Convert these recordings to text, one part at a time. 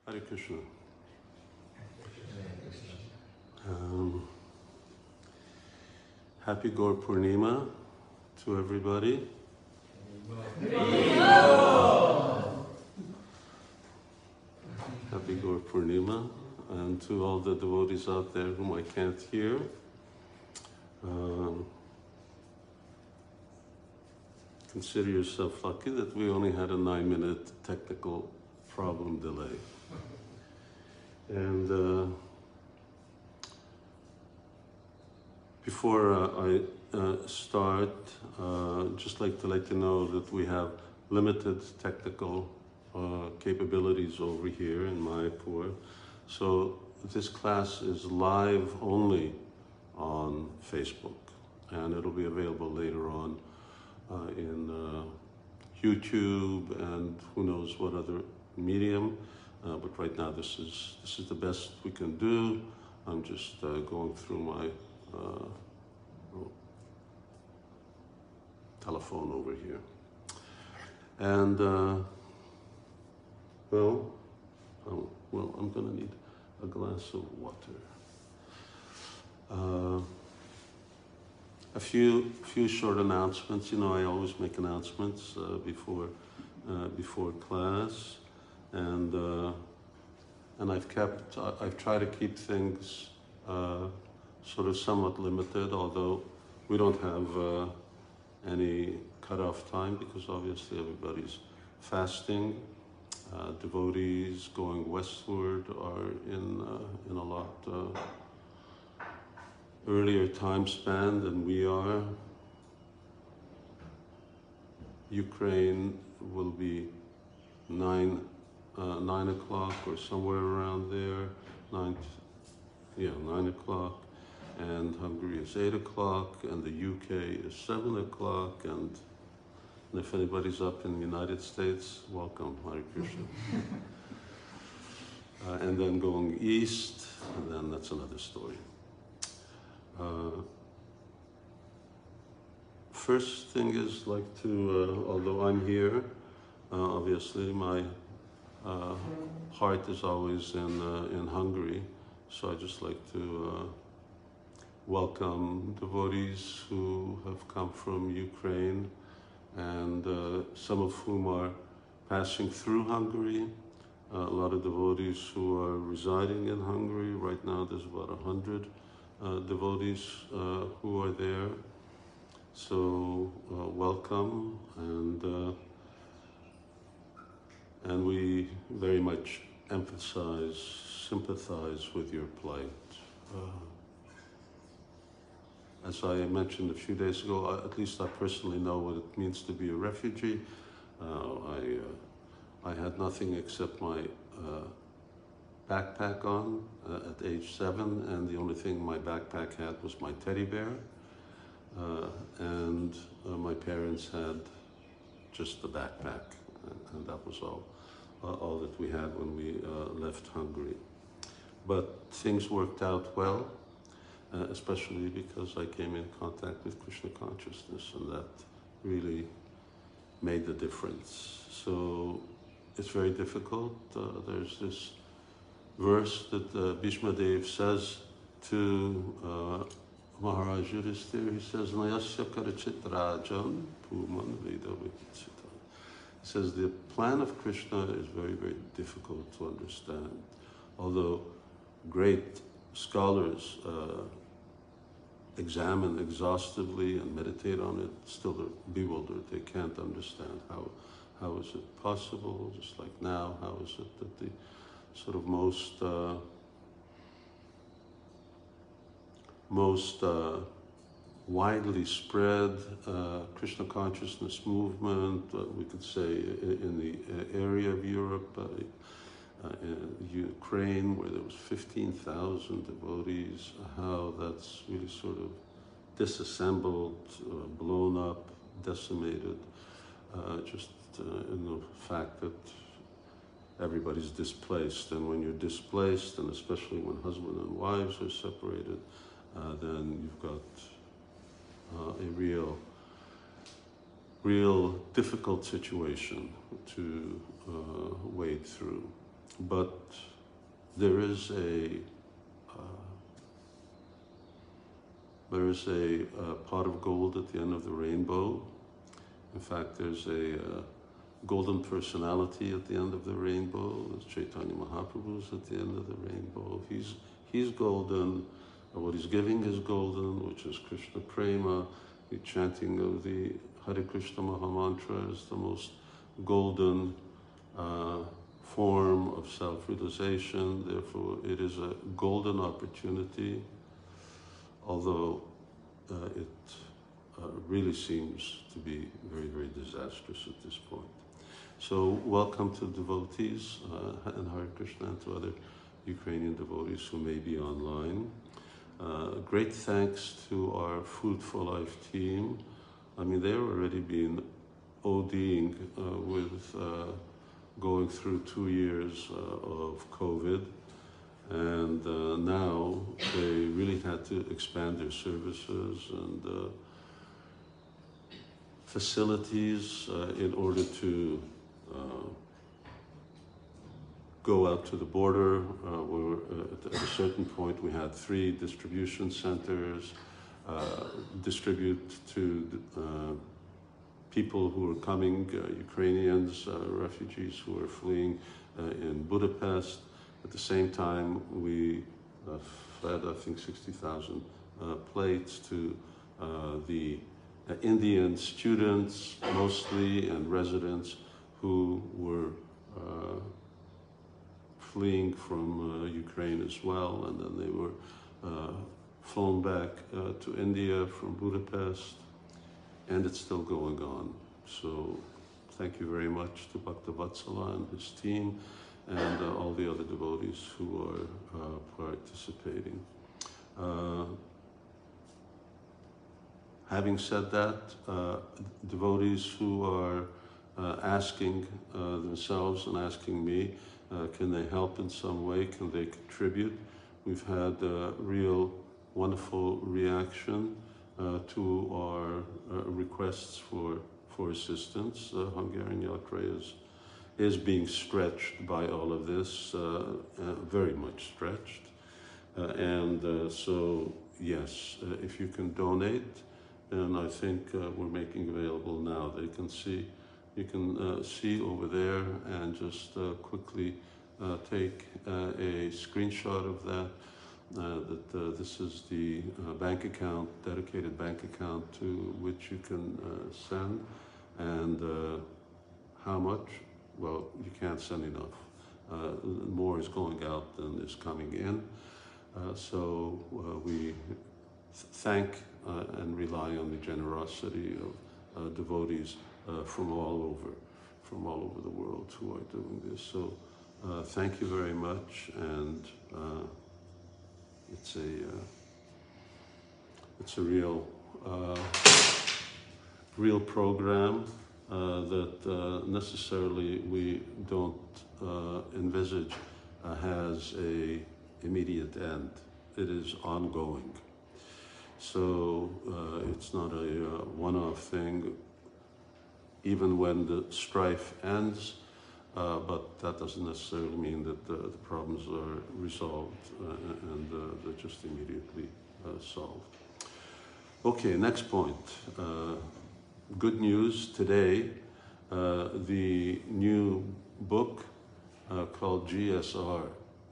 Hare Krishna. Happy Gaura-pūrṇimā to everybody. Happy Gaura-pūrṇimā, and to all the devotees out there whom I can't hear. Consider yourself lucky that we only had a 9-minute technical problem delay. And before I start, just like to let you know that we have limited technical capabilities over here in Māyāpur. So this class is live only on Facebook, and it'll be available later on in YouTube and who knows what other medium. But right now this is the best we can do. I'm just going through my telephone over here. And well, I'm going to need a glass of water. A few short announcements. You know, I always make announcements before class, and I've tried to keep things sort of somewhat limited, although we don't have any cutoff time because obviously everybody's fasting. Devotees going westward are in a lot earlier time span than we are. Ukraine will be 9 o'clock or somewhere around there. 9 o'clock, and Hungary is 8 o'clock, and the UK is 7 o'clock, and if anybody's up in the United States, welcome, Hare Krishna. And then going east, and then that's another story. First thing is like to, although I'm here, obviously my heart is always in Hungary, so I just like to welcome devotees who have come from Ukraine, and some of whom are passing through Hungary. A lot of devotees who are residing in Hungary. Right now there's about 100 devotees who are there. So welcome, and we very much sympathize with your plight. As I mentioned a few days ago, at least I personally know what it means to be a refugee. I had nothing except my backpack on at age 7, and the only thing my backpack had was my teddy bear. And my parents had just the backpack, and that was all that we had when we left Hungary. But things worked out well. Especially because I came in contact with Krishna consciousness, and that really made the difference. So it's very difficult. There's this verse that Bhishma Dev says to Maharaj Yudhisthira. He says, Nayasya karachit rajan puman veda vichita. He says the plan of Krishna is very, very difficult to understand. Although great scholars examine exhaustively and meditate on it, still they're bewildered. They can't understand how is it possible, just like now, how is it that the sort of most widely spread Krishna consciousness movement, we could say in the area of Europe, Ukraine, where there was 15,000 devotees, how that's really sort of disassembled, blown up, decimated, just in the fact that everybody's displaced. And when you're displaced, and especially when husband and wives are separated, then you've got a real difficult situation to wade through. but there is a pot of gold at the end of the rainbow. In fact, there's a golden personality at the end of the rainbow. There's Chaitanya Mahaprabhu's at the end of the rainbow. He's golden. What he's giving is golden, which is Krishna Prema. The chanting of the Hare Krishna Mahamantra is the most golden form of self-realization. Therefore, it is a golden opportunity, although it really seems to be very, very disastrous at this point. So welcome to devotees and Hare Krishna, and to other Ukrainian devotees who may be online. Great thanks to our Food for Life team. I mean, they've already been ODing with going through 2 years of COVID, and now they really had to expand their services and facilities in order to go out to the border. Where at a certain point we had 3 distribution centers, distribute to people who are coming, Ukrainians, refugees who are fleeing in Budapest. At the same time, we fed, I think, 60,000 plates to the Indian students, mostly, and residents who were fleeing from Ukraine as well, and then they were flown back to India from Budapest, and it's still going on. So thank you very much to Bhaktavatsala and his team, and all the other devotees who are participating. Having said that, devotees who are asking themselves and asking me, can they help in some way? Can they contribute? We've had a real wonderful reaction to our requests for assistance. Hungarian Yatra is being stretched by all of this, very much stretched. So, yes, if you can donate, and I think we're making available now. You can see over there and just quickly take a screenshot of that. This is the bank account, dedicated bank account to which you can send, and how much? Well, you can't send enough. More is going out than is coming in. So we thank and rely on the generosity of devotees from all over the world who are doing this. So thank you very much, and it's a real program that necessarily we don't envisage has a immediate end. It is ongoing. So it's not a one-off thing, even when the strife ends, but that doesn't necessarily mean that the problems are resolved and they're just immediately solved. Okay, next point. Good news today, the new book called GSR,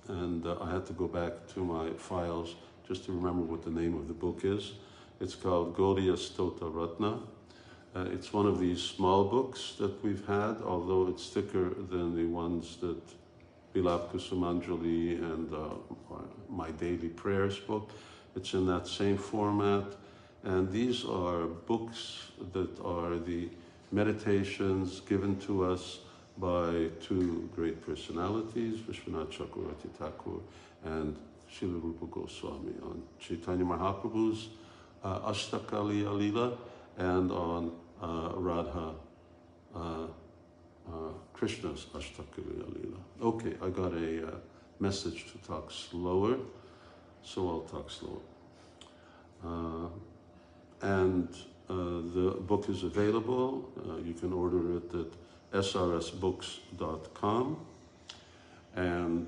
and I had to go back to my files just to remember what the name of the book is. It's called Gaudiya Stota Ratna. It's one of these small books that we've had, although it's thicker than the ones that Bilab Kusumanjali and my daily prayers book. It's in that same format, and these are books that are the meditations given to us by 2 great personalities, Vishwanath Chakravarti Thakur and Srila Rupa Goswami, on Chaitanya Mahaprabhu's Ashtakaliya Leela and on Radha Krishna's Ashtakaliya Leela. Okay, I got a message to talk slower, so I'll talk slower. The book is available. You can order it at srsbooks.com. and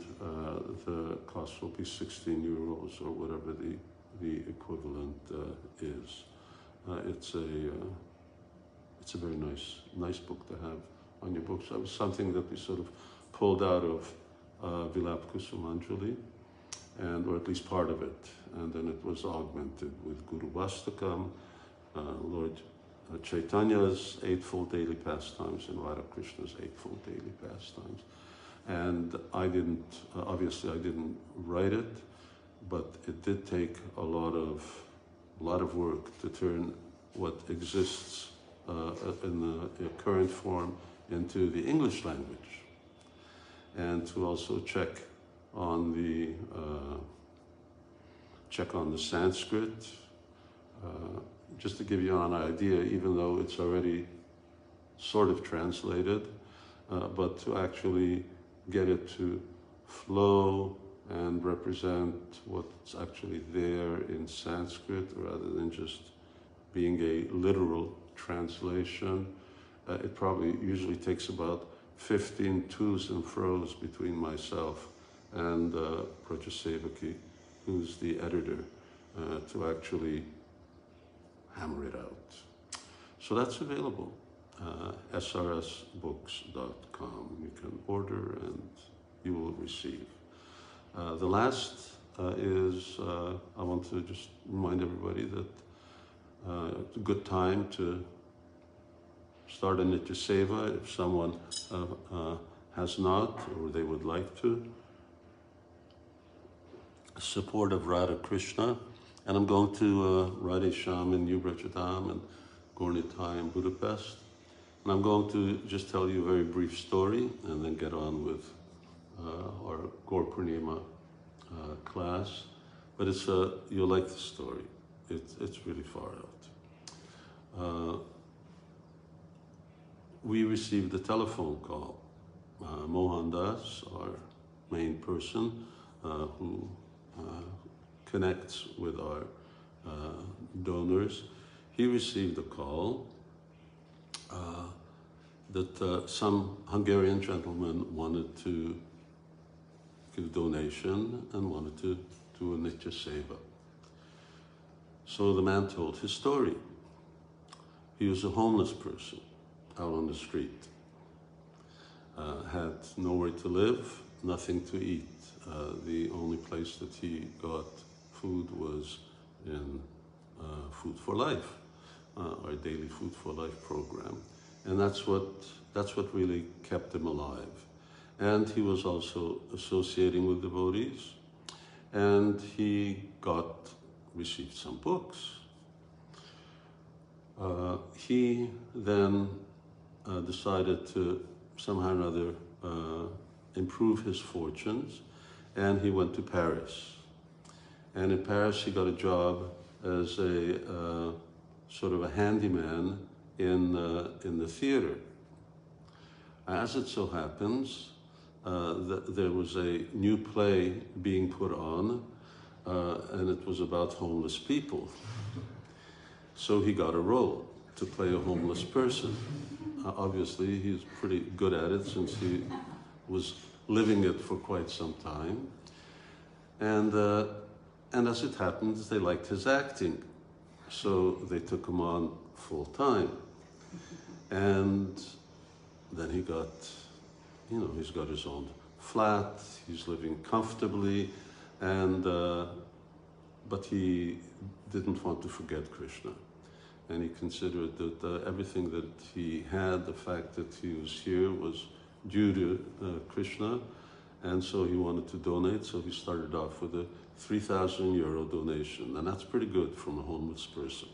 the cost will be 16 euros or whatever the equivalent is. It's a very nice book to have on your books. That was something that we sort of pulled out of Vilap Kusumanjali, or at least part of it, and then it was augmented with Guru Vastakam, Lord Chaitanya's Eightfold Daily Pastimes, and Radhakrishna's Eightfold Daily Pastimes. And I didn't, obviously I didn't write it, but it did take a lot of work to turn what exists in the current form into the English language, and to also check on the Sanskrit, just to give you an idea, even though it's already sort of translated, but to actually get it to flow and represent what's actually there in Sanskrit, rather than just being a literal translation. It probably usually takes about 15 to's and fro's between myself and Prachasevaki, who's the editor, to actually hammer it out. So that's available, srsbooks.com. You can order and you will receive. The last is, I want to just remind everybody that it's a good time to start a Nitya Seva if someone has not, or they would like to. Support of Radha Krishna, and I'm going to Radhe Shyam in New Brajadam and Gaura-pūrṇimā in Budapest. And I'm going to just tell you a very brief story and then get on with our Gaura-pūrṇimā class. But it's you'll like the story. It's really far out. We received a telephone call. Mohan Das, our main person, who connects with our donors, he received a call that some Hungarian gentleman wanted to give donation and wanted to do a Nitya Seva. So the man told his story. He was a homeless person out on the street, had nowhere to live, nothing to eat. The only place that he got food was in Food for Life, our daily Food for Life program. And that's what really kept him alive. And he was also associating with devotees, and he received some books. He then decided to somehow or other improve his fortunes, and he went to Paris. And in Paris he got a job as a sort of a handyman in the theater. As it so happens, there was a new play being put on, and it was about homeless people. So he got a role to play a homeless person. Obviously, he's pretty good at it since he was living it for quite some time. And as it happens, they liked his acting. So they took him on full time. And then he got, he's got his own flat, he's living comfortably, and but he didn't want to forget Krishna. And he considered that everything that he had, the fact that he was here, was due to Krishna, and so he wanted to donate. So he started off with a 3,000 euro donation, and that's pretty good from a homeless person.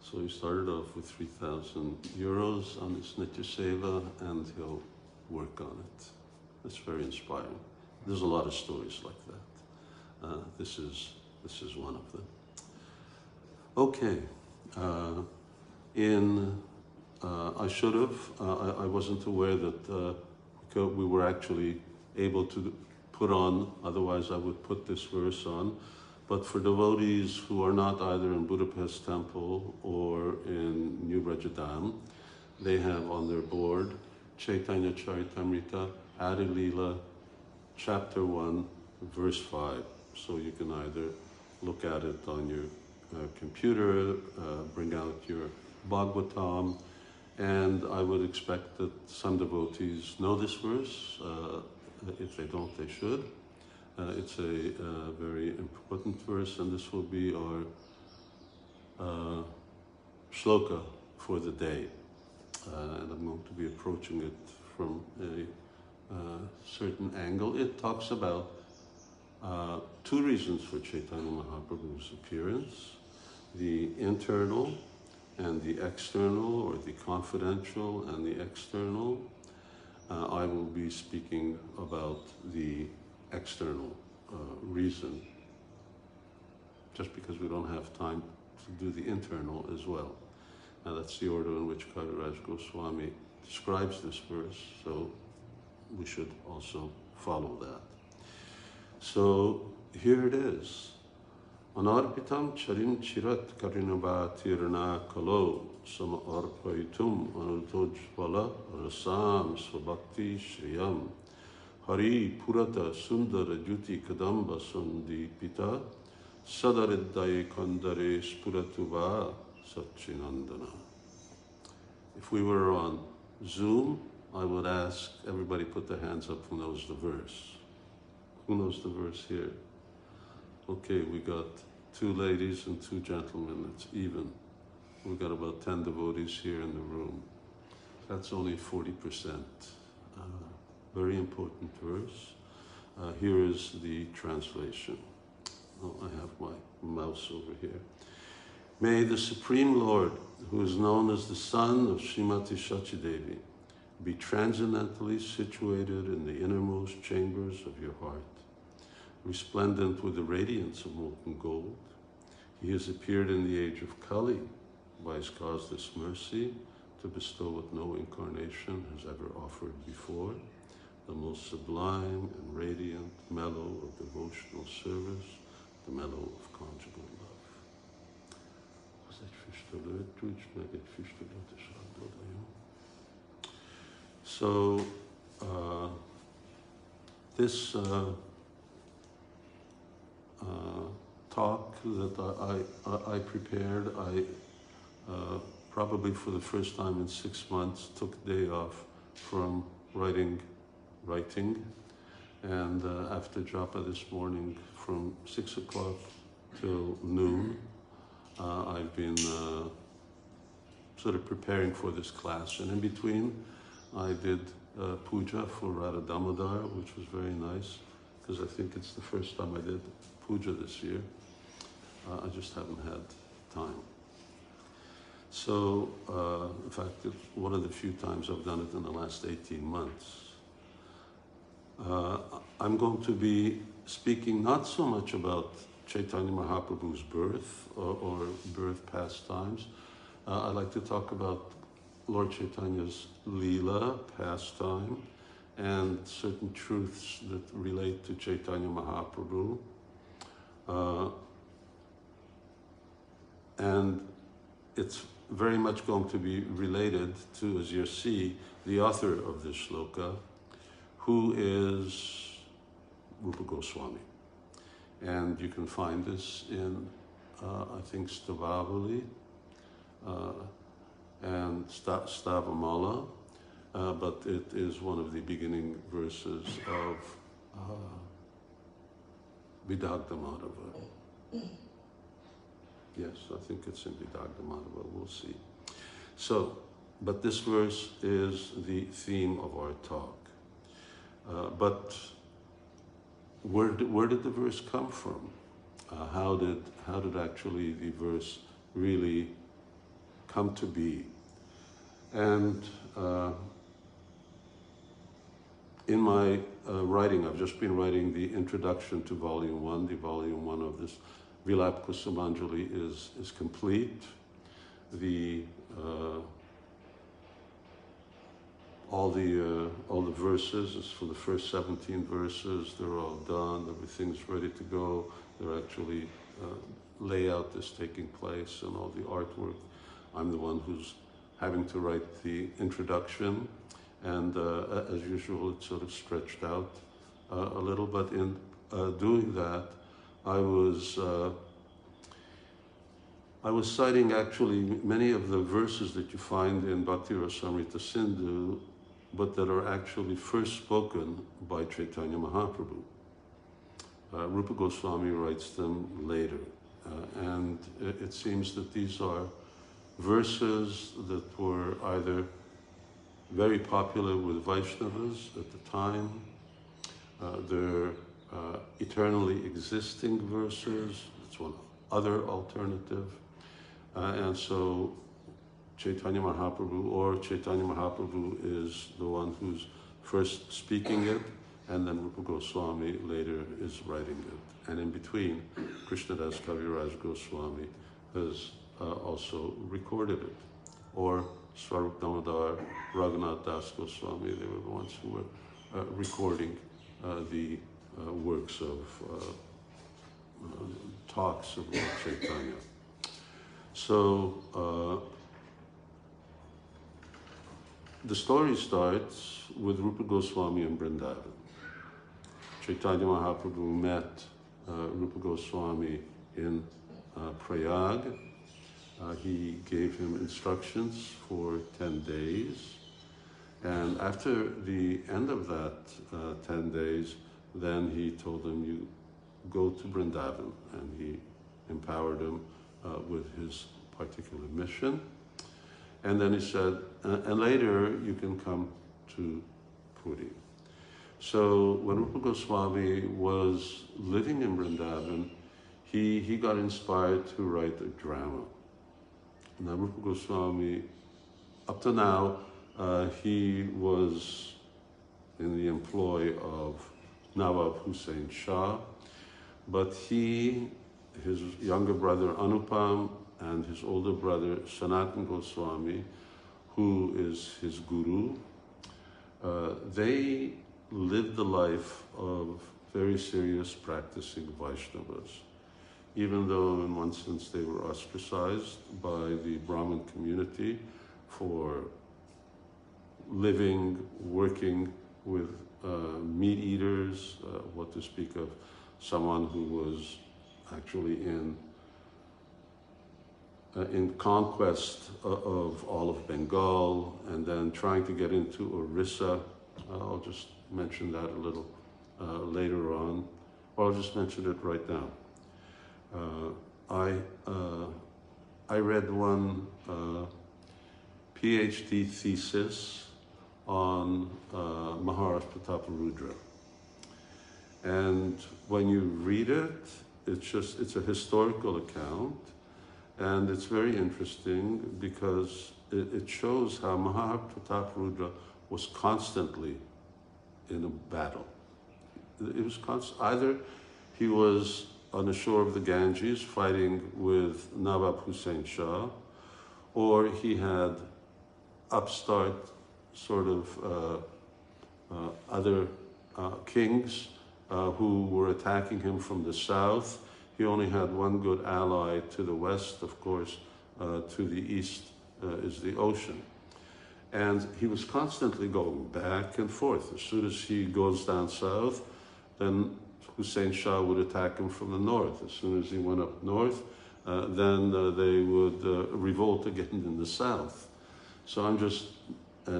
So he started off with 3,000 euros on his Nitya Seva, and he'll work on it. It's very inspiring. There's a lot of stories like that. This is one of them. Okay, I should have, I wasn't aware that we were actually able to put on, otherwise I would put this verse on, but for devotees who are not either in Budapest Temple or in New Brajadam, they have on their board Chaitanya Charitamrita Adi Leela, chapter 1, verse 5. So you can either look at it on your computer, bring out your Bhagavatam, and I would expect that some devotees know this verse. If they don't, they should. It's a very important verse, and this will be our shloka for the day. And I'm going to be approaching it from a certain angle. It talks about two reasons for Chaitanya Mahaprabhu's appearance: the internal and the external, or the confidential and the external. I will be speaking about the external reason, just because we don't have time to do the internal as well. Now that's the order in which Kaviraj Goswami describes this verse, so we should also follow that. So here it is. Anarpitam charim chirat karinava tirna kalo sama arpaitum anutojvala rasam svabhakti shriyam hari purata sundara juti kadamba sundi pita sadaridaye kandare spuratuva satchinandana. If we were on Zoom, I would ask everybody put their hands up who knows the verse. Who knows the verse here? Okay, we got 2 ladies and 2 gentlemen, it's even. We got about 10 devotees here in the room. That's only 40%. Very important verse. Here is the translation. Oh, I have my mouse over here. May the Supreme Lord, who is known as the son of Srimati Shachidevi, be transcendently situated in the innermost chambers of your heart. Resplendent with the radiance of molten gold, he has appeared in the age of Kali by his causeless mercy to bestow what no incarnation has ever offered before, the most sublime and radiant mellow of devotional service, the mellow of conjugal love. So, this talk that I prepared, I probably for the first time in 6 months took a day off from writing, and after japa this morning from 6 o'clock till noon, I've been sort of preparing for this class, and in between I did puja for Radha Damodar, which was very nice, because I think it's the first time I did puja this year. I just haven't had time. So, in fact, it's one of the few times I've done it in the last 18 months. I'm going to be speaking not so much about Chaitanya Mahaprabhu's birth or birth pastimes. I'd like to talk about Lord Chaitanya's Leela, pastime, and certain truths that relate to Chaitanya Mahaprabhu. And it's very much going to be related to, as you see, the author of this shloka, who is Rupa Goswami. And you can find this in, I think, Stavavali and Stavamala, but it is one of the beginning verses of Vidagdha Madhava. Yes, I think it's in Vidagdha Madhava, we'll see. So, but this verse is the theme of our talk. But where did the verse come from? How did actually the verse really come to be? And in my writing, I've just been writing the introduction to Volume 1. The Volume 1 of this Vilap Kusumanjali is complete. All the verses, as for the first 17 verses, they're all done, everything's ready to go. They're actually, layout is taking place and all the artwork. I'm the one who's having to write the introduction, and as usual it sort of stretched out a little, but in doing that I was citing actually many of the verses that you find in Bhakti Rasamrita Sindhu, but that are actually first spoken by Chaitanya Mahaprabhu. Rupa Goswami writes them later, and it seems that these are verses that were either very popular with Vaishnavas at the time, they're eternally existing verses, that's one other alternative, and so Chaitanya Mahaprabhu is the one who's first speaking it, and then Rupa Goswami later is writing it. And in between, Krishnadas Kaviraj Goswami has also recorded it. Or Swarup Damodar, Raghunath Das Goswami, they were the ones who were recording the works of talks of Lord Chaitanya. So the story starts with Rupa Goswami in Vrindavan. Chaitanya Mahaprabhu met Rupa Goswami in Prayag. He gave him instructions for 10 days. And after the end of that 10 days, then he told him, you go to Vrindavan, and he empowered him with his particular mission. And then he said, and later you can come to Puri. So when Rupa Goswami was living in Vrindavan, he got inspired to write a drama. Now Rupa Goswami, up to now, he was in the employ of Nawab Hussain Shah, but his younger brother Anupam, and his older brother Sanatan Goswami, who is his guru, they lived the life of very serious practicing Vaishnavas. Even though in one sense they were ostracized by the Brahmin community for living, working with meat eaters, what to speak of someone who was actually in conquest of all of Bengal, and then trying to get into Orissa. I'll just mention that a little later on, or I'll just mention it right now. I read one PhD thesis on Maharaj Prataparudra, and when you read it, it's a historical account. And it's very interesting because it shows how Maharaj Prataparudra was constantly in a battle. It was either he was on the shore of the Ganges fighting with Nawab Hussain Shah, or he had upstart sort of other kings who were attacking him from the south. He only had one good ally to the west, of course, to the east is the ocean. And he was constantly going back and forth. As soon as he goes down south, then Hussain Shah would attack him from the north. As soon as he went up north, then they would revolt again in the south. So I'm just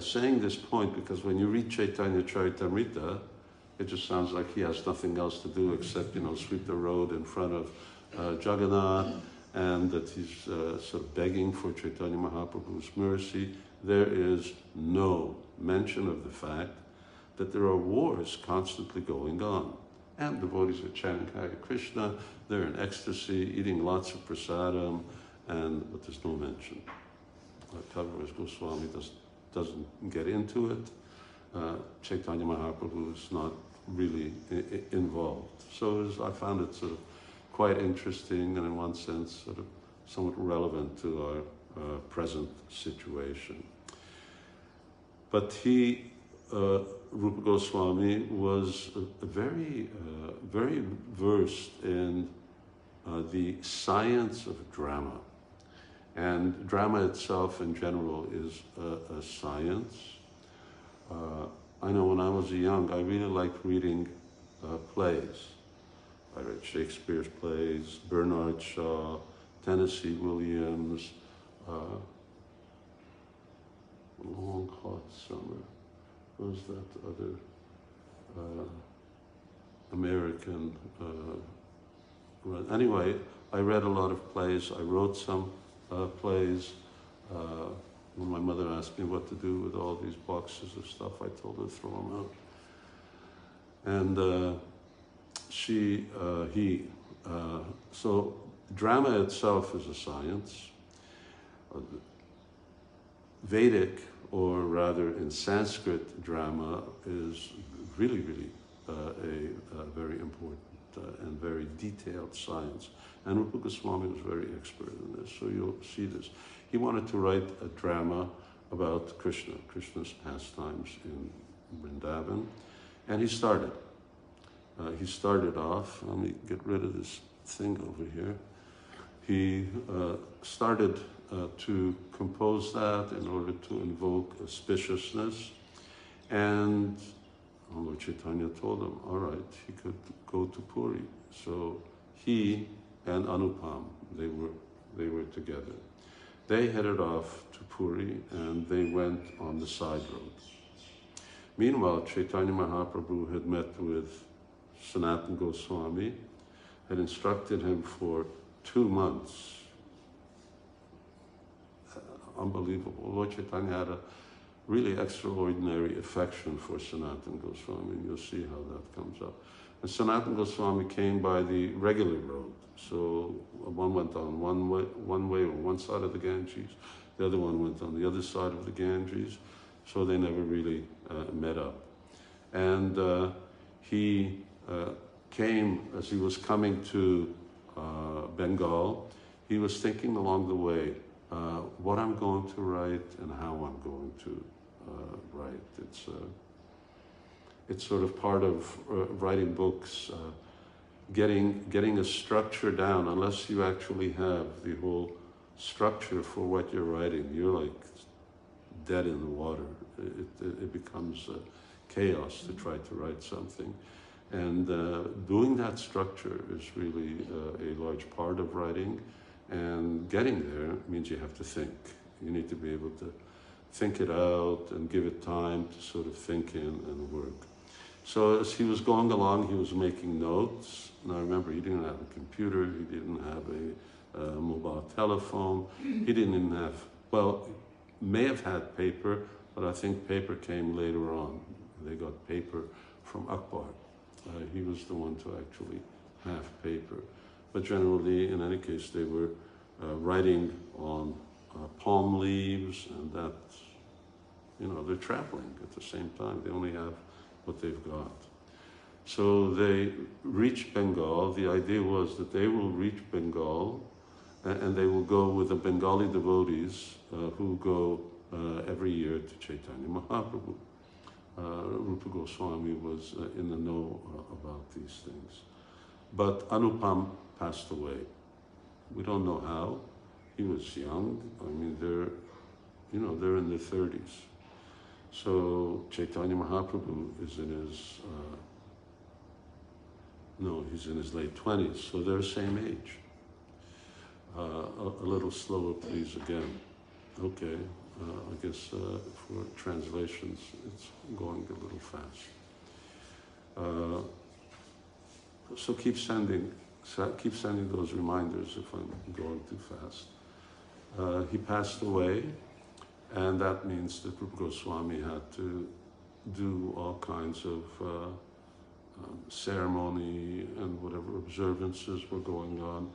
saying this point because when you read Chaitanya Charitamrita, it just sounds like he has nothing else to do except, sweep the road in front of Jagannath, and that he's sort of begging for Chaitanya Mahaprabhu's mercy. There is no mention of the fact that there are wars constantly going on. And devotees are chanting Hare Krishna, they're in ecstasy, eating lots of prasadam, but there's no mention. Kaviraj Goswami doesn't get into it. Chaitanya Mahaprabhu is not really involved. So I found it sort of quite interesting and in one sense sort of somewhat relevant to our present situation. But Rupa Goswami was very versed in the science of drama. And drama itself in general is a science. I know when I was young, I really liked reading plays. I read Shakespeare's plays, Bernard Shaw, Tennessee Williams, Long Hot Summer. What was that other American? Anyway, I read a lot of plays. I wrote some plays. When my mother asked me what to do with all these boxes of stuff, I told her to throw them out. And so drama itself is a science. Vedic, or rather in Sanskrit, drama is really, really a very important and very detailed science. And Rupa Goswami was very expert in this, so you'll see this. He wanted to write a drama about Krishna, Krishna's pastimes in Vrindavan, and he started. He started off, let me get rid of this thing over here. He started to compose that in order to invoke auspiciousness, and Lord Chaitanya told him, all right, he could go to Puri. So he and Anupam, they were together. They headed off to Puri and they went on the side road. Meanwhile, Chaitanya Mahaprabhu had met with Sanatana Goswami, had instructed him for 2 months. Unbelievable. Lord Chaitanya had a really extraordinary affection for Sanatana Goswami, and you'll see how that comes up. And Sanatana Goswami came by the regular road. So one went on one way on one side of the Ganges, the other one went on the other side of the Ganges, so they never really met up. And he came, as he was coming to Bengal, he was thinking along the way, what I'm going to write and how I'm going to write. It's sort of part of writing books, getting a structure down. Unless you actually have the whole structure for what you're writing, you're like dead in the water. It becomes chaos to try to write something. And doing that structure is really a large part of writing. And getting there means you have to think. You need to be able to think it out and give it time to sort of think in and work. So as he was going along, he was making notes. Now remember, he didn't have a computer, he didn't have a mobile telephone, he didn't even have, well, may have had paper, but I think paper came later on. They got paper from Akbar. He was the one to actually have paper. But generally, in any case, they were writing on palm leaves, and that, they're traveling at the same time. They only have what they've got. So they reached Bengal. The idea was that they will reach Bengal, and they will go with the Bengali devotees who go every year to Chaitanya Mahaprabhu. Rupa Goswami was in the know about these things. But Anupam passed away. We don't know how. He was young. I mean, they're in their 30s. So Chaitanya Mahaprabhu is in his, he's in his late 20s. So they're the same age. A little slower, please, again. Okay, I guess for translations, it's going a little fast. So keep sending those reminders if I'm going too fast. He passed away, and that means that Rupa Goswami had to do all kinds of ceremony and whatever observances were going on.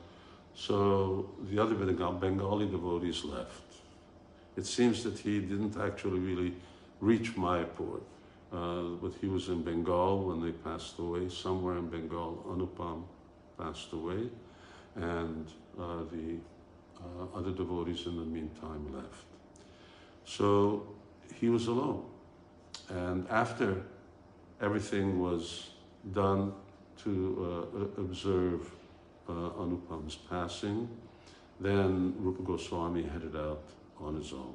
So the other Bengali devotees left. It seems that he didn't actually really reach Māyāpur, but he was in Bengal when they passed away. Somewhere in Bengal, Anupam passed away, and the other devotees in the meantime left. So he was alone. And after everything was done to observe Anupam's passing, then Rupa Goswami headed out on his own.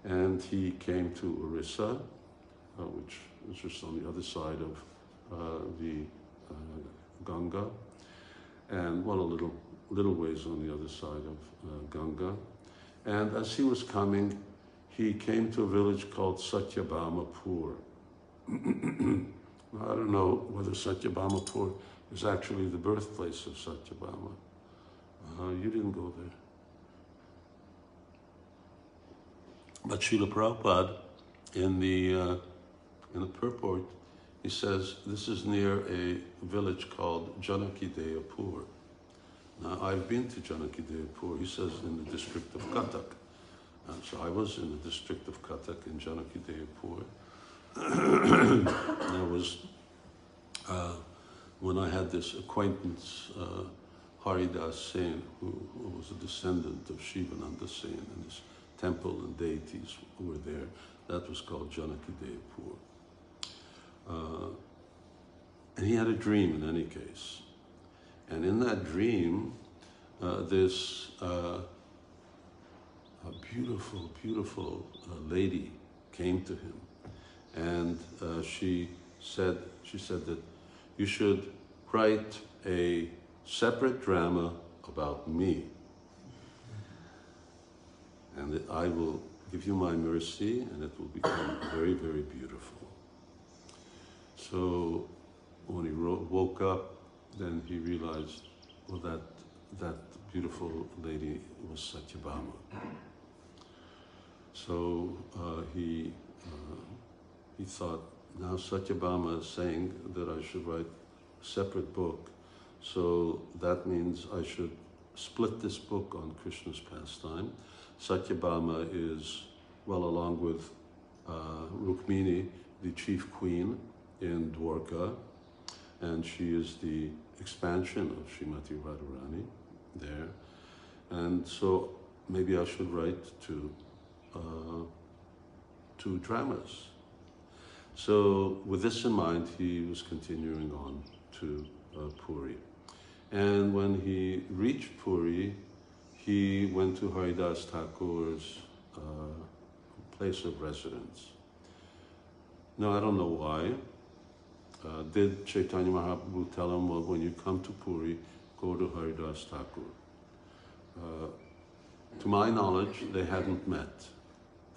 And he came to Orissa, which is just on the other side of the Ganga, and well, a little ways on the other side of Ganga. And as he was coming, he came to a village called Māyāpur. I don't know whether Māyāpur is actually the birthplace of Satyabhama. You didn't go there. But Srila Prabhupada, in the purport, he says this is near a village called Janakideyapur. Now, I've been to Janakideyapur, he says, in the district of Cuttack. So I was in the district of Cuttack in Janakideyapur. There was, when I had this acquaintance, Haridas Sen, who was a descendant of Shivananda Sen, and his temple and deities were there. That was called Janakideyapur. And he had a dream in any case. And in that dream, this a beautiful, beautiful lady came to him. And she said that you should write a separate drama about me. And that I will give you my mercy, and it will become very, very beautiful. So when he woke up, then he realized, well, that beautiful lady was Satyabhama. So he thought, now Satyabhama is saying that I should write a separate book, so that means I should split this book on Krishna's pastime. Satyabhama is, well, along with Rukmini, the chief queen in Dwarka, and she is the expansion of Srimati Radharani there. And so maybe I should write two dramas. So with this in mind, he was continuing on to Puri. And when he reached Puri, he went to Haridas Thakur's place of residence. Now, I don't know why. Did Chaitanya Mahaprabhu tell him, well, when you come to Puri, go to Haridas Thakur? To my knowledge, they hadn't met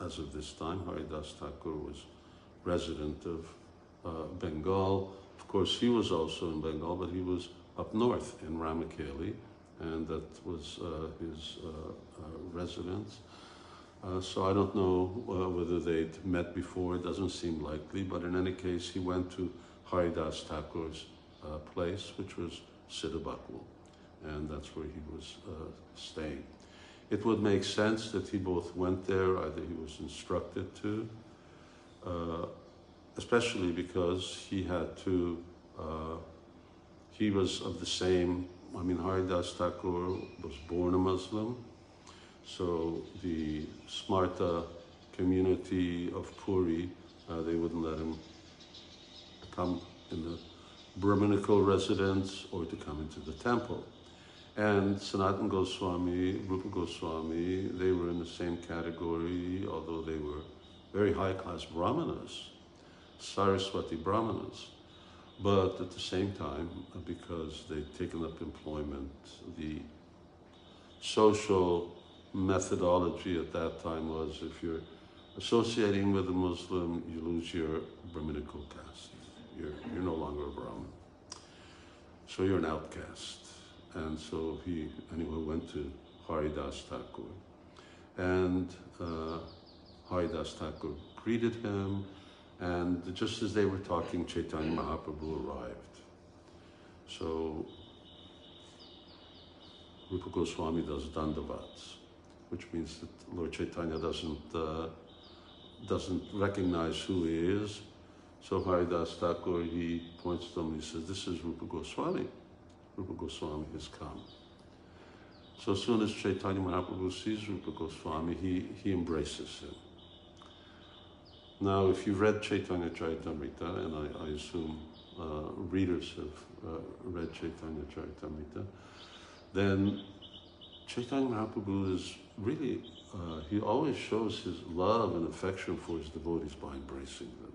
as of this time. Haridas Thakur was resident of Bengal. Of course, he was also in Bengal, but he was up north in Ramakeli, and that was his residence. So I don't know whether they'd met before. It doesn't seem likely, but in any case, he went to Haridas Thakur's place, which was Siddhabakul, and that's where he was staying. It would make sense that he both went there, either he was instructed to, especially because he had to, he was of the same, I mean, Haridas Thakur was born a Muslim, so the Smarta community of Puri, they wouldn't let him come in the Brahminical residence or to come into the temple. And Sanatana Goswami, Rupa Goswami, they were in the same category, although they were very high-class brahmanas, Saraswati brahmanas. But at the same time, because they'd taken up employment, the social methodology at that time was if you're associating with a Muslim, you lose your Brahminical caste. You're no longer a Brahmin. So you're an outcast. And so he, anyway, went to Haridas Thakur. And Haridas Thakur greeted him, and just as they were talking, Chaitanya Mahaprabhu arrived. So Rupa Goswami does dandavats, which means that Lord Chaitanya doesn't recognize who he is. So Haridas Thakur, he points to him and he says, this is Rupa Goswami. Rupa Goswami has come. So as soon as Chaitanya Mahaprabhu sees Rupa Goswami, he embraces him. Now, if you've read Chaitanya Charitamrita, and I assume readers have read Chaitanya Charitamrita, then Chaitanya Mahaprabhu is really, he always shows his love and affection for his devotees by embracing them.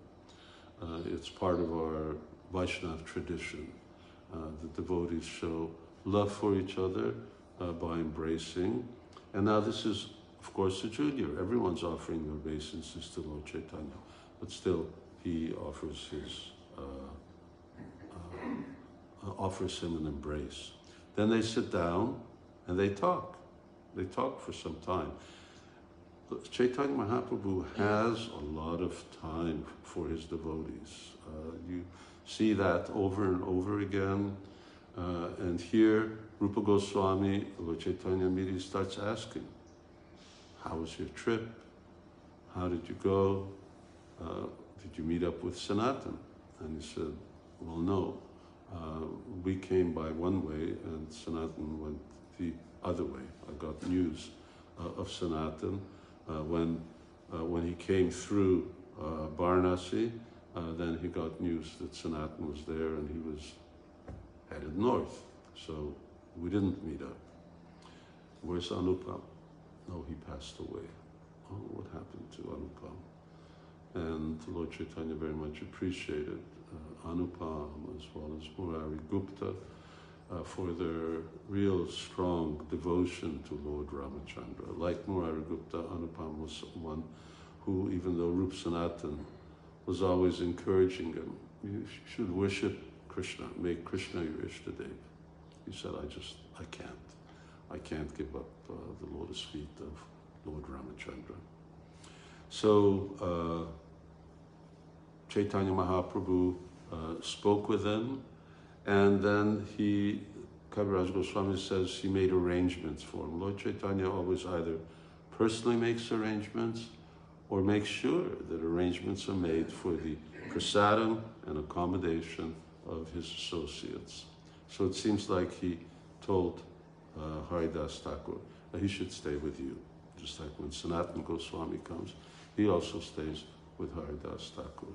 It's part of our Vaishnava tradition. The devotees show love for each other by embracing. And now this is, of course, a junior. Everyone's offering their obeisances to Lord Chaitanya, but still he offers him an embrace. Then they sit down and they talk. They talk for some time. Chaitanya Mahaprabhu has a lot of time for his devotees. You see that over and over again. And here, Rupa Goswami, Lord Chaitanya immediately starts asking, how was your trip? How did you go? Did you meet up with Sanatan? And he said, well, no. We came by one way and Sanatan went the other way. I got news of Sanatan when he came through Varanasi. Then he got news that Sanatan was there and he was headed north. So we didn't meet up. Where's Anupam? No, he passed away. Oh, what happened to Anupam? And Lord Chaitanya very much appreciated Anupam as well as Murari Gupta for their real strong devotion to Lord Ramachandra. Like Murari Gupta, Anupam was someone who, even though Rup Sanatan was always encouraging him, you should worship Krishna, make Krishna your Ishtadev. He said, I can't give up the lotus feet of Lord Ramachandra. So Chaitanya Mahaprabhu spoke with them, and then Kaviraj Goswami says he made arrangements for him. Lord Chaitanya always either personally makes arrangements or makes sure that arrangements are made for the prasadam and accommodation of his associates. So it seems like he told Haridas Thakur that he should stay with you. Just like when Sanatana Goswami comes, he also stays with Haridas Thakur.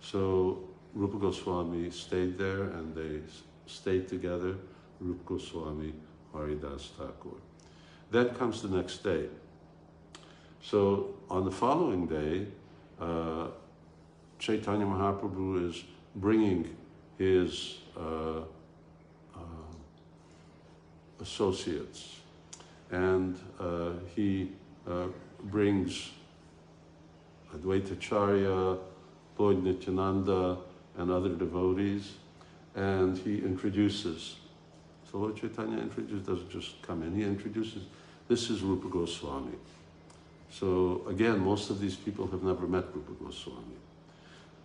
So Rupa Goswami stayed there and they stayed together, Rupa Goswami, Haridas Thakur. Then comes the next day. So on the following day, Chaitanya Mahaprabhu is bringing his associates, and he brings Advaitacharya, Lord Nityananda, and other devotees, and he introduces. So Lord Chaitanya doesn't just come in, he introduces, this is Rupa Goswami. So again, most of these people have never met Rupa Goswami.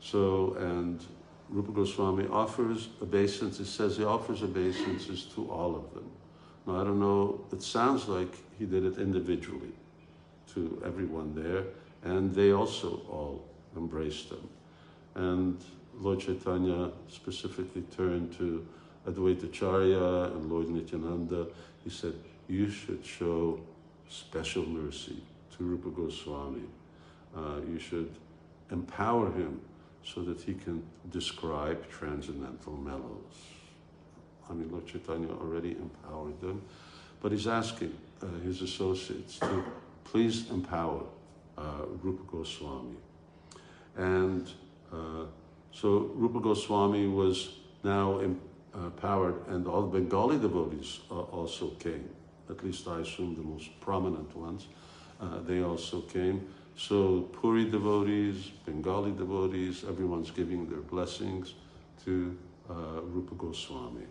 So, and Rupa Goswami offers obeisances, it says he offers obeisances to all of them. Now I don't know, it sounds like he did it individually to everyone there, and they also all embraced him. And Lord Chaitanya specifically turned to Advaitacharya and Lord Nityananda. He said, you should show special mercy to Rupa Goswami. You should empower him so that he can describe transcendental mellows. I mean, Lord Chaitanya already empowered them, but he's asking his associates to please empower Rupa Goswami. And so Rupa Goswami was now empowered, and all the Bengali devotees also came, at least I assume the most prominent ones. They also came. So Puri devotees, Bengali devotees, everyone's giving their blessings to Rupa Goswami.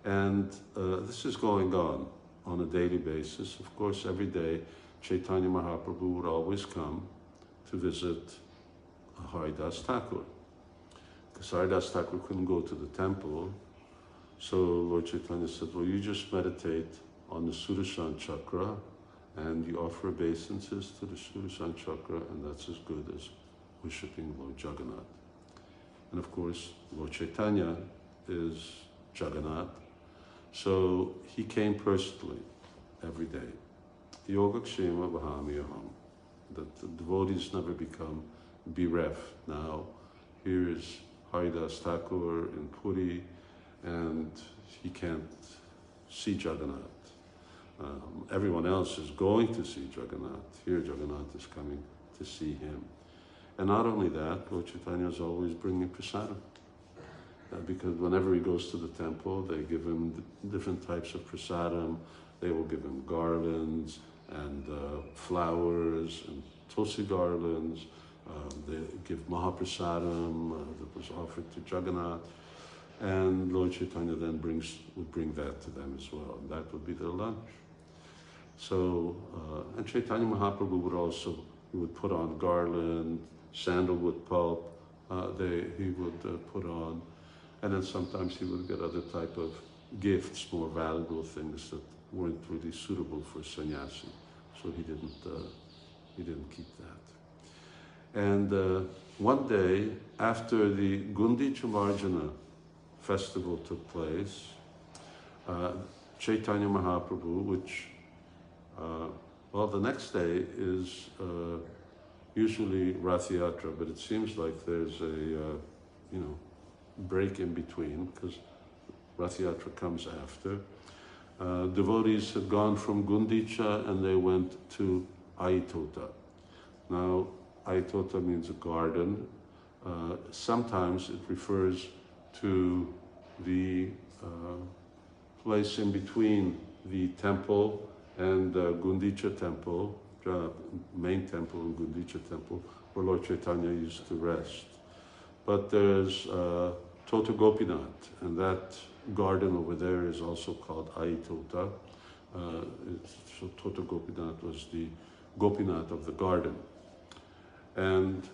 And this is going on a daily basis. Of course, every day Chaitanya Mahaprabhu would always come to visit Haridas Thakur. Because Haridas Thakur couldn't go to the temple, so Lord Chaitanya said, well, you just meditate on the Sudarshan Chakra and you offer obeisances to the Sudarshan Chakra, and that's as good as worshipping Lord Jagannath. And of course, Lord Chaitanya is Jagannath, so he came personally every day. Yogakshema Vahamiyaham, that the devotees never become bereft. Now, here is Haridas Thakur in Puri, and he can't see Jagannath. Everyone else is going to see Jagannath. Here Jagannath is coming to see him. And not only that, Lord Chaitanya is always bringing prasadam. Because whenever he goes to the temple, they give him different types of prasadam. They will give him garlands and flowers and tulsi garlands. They give Mahaprasadam that was offered to Jagannath. And Lord Chaitanya then would bring that to them as well. And that would be their lunch. So, and Chaitanya Mahaprabhu would put on garland, sandalwood pulp, he would put on. And then sometimes he would get other type of gifts, more valuable things that weren't really suitable for sannyasi. So he didn't keep that. And one day, after the Gundicha Marjana festival took place, Chaitanya Mahaprabhu, which, well, the next day is usually Rathyatra, but it seems like there's a, break in between, because Rathyatra comes after. Devotees had gone from Gundicha and they went to Aitota. Now, Aitota means a garden. Sometimes it refers to the place in between the temple and Gundicha temple, main temple and Gundicha temple, where Lord Chaitanya used to rest. But there's Tota Gopinath, and that garden over there is also called Aitota. So Tota Gopinath was the Gopinath of the garden. And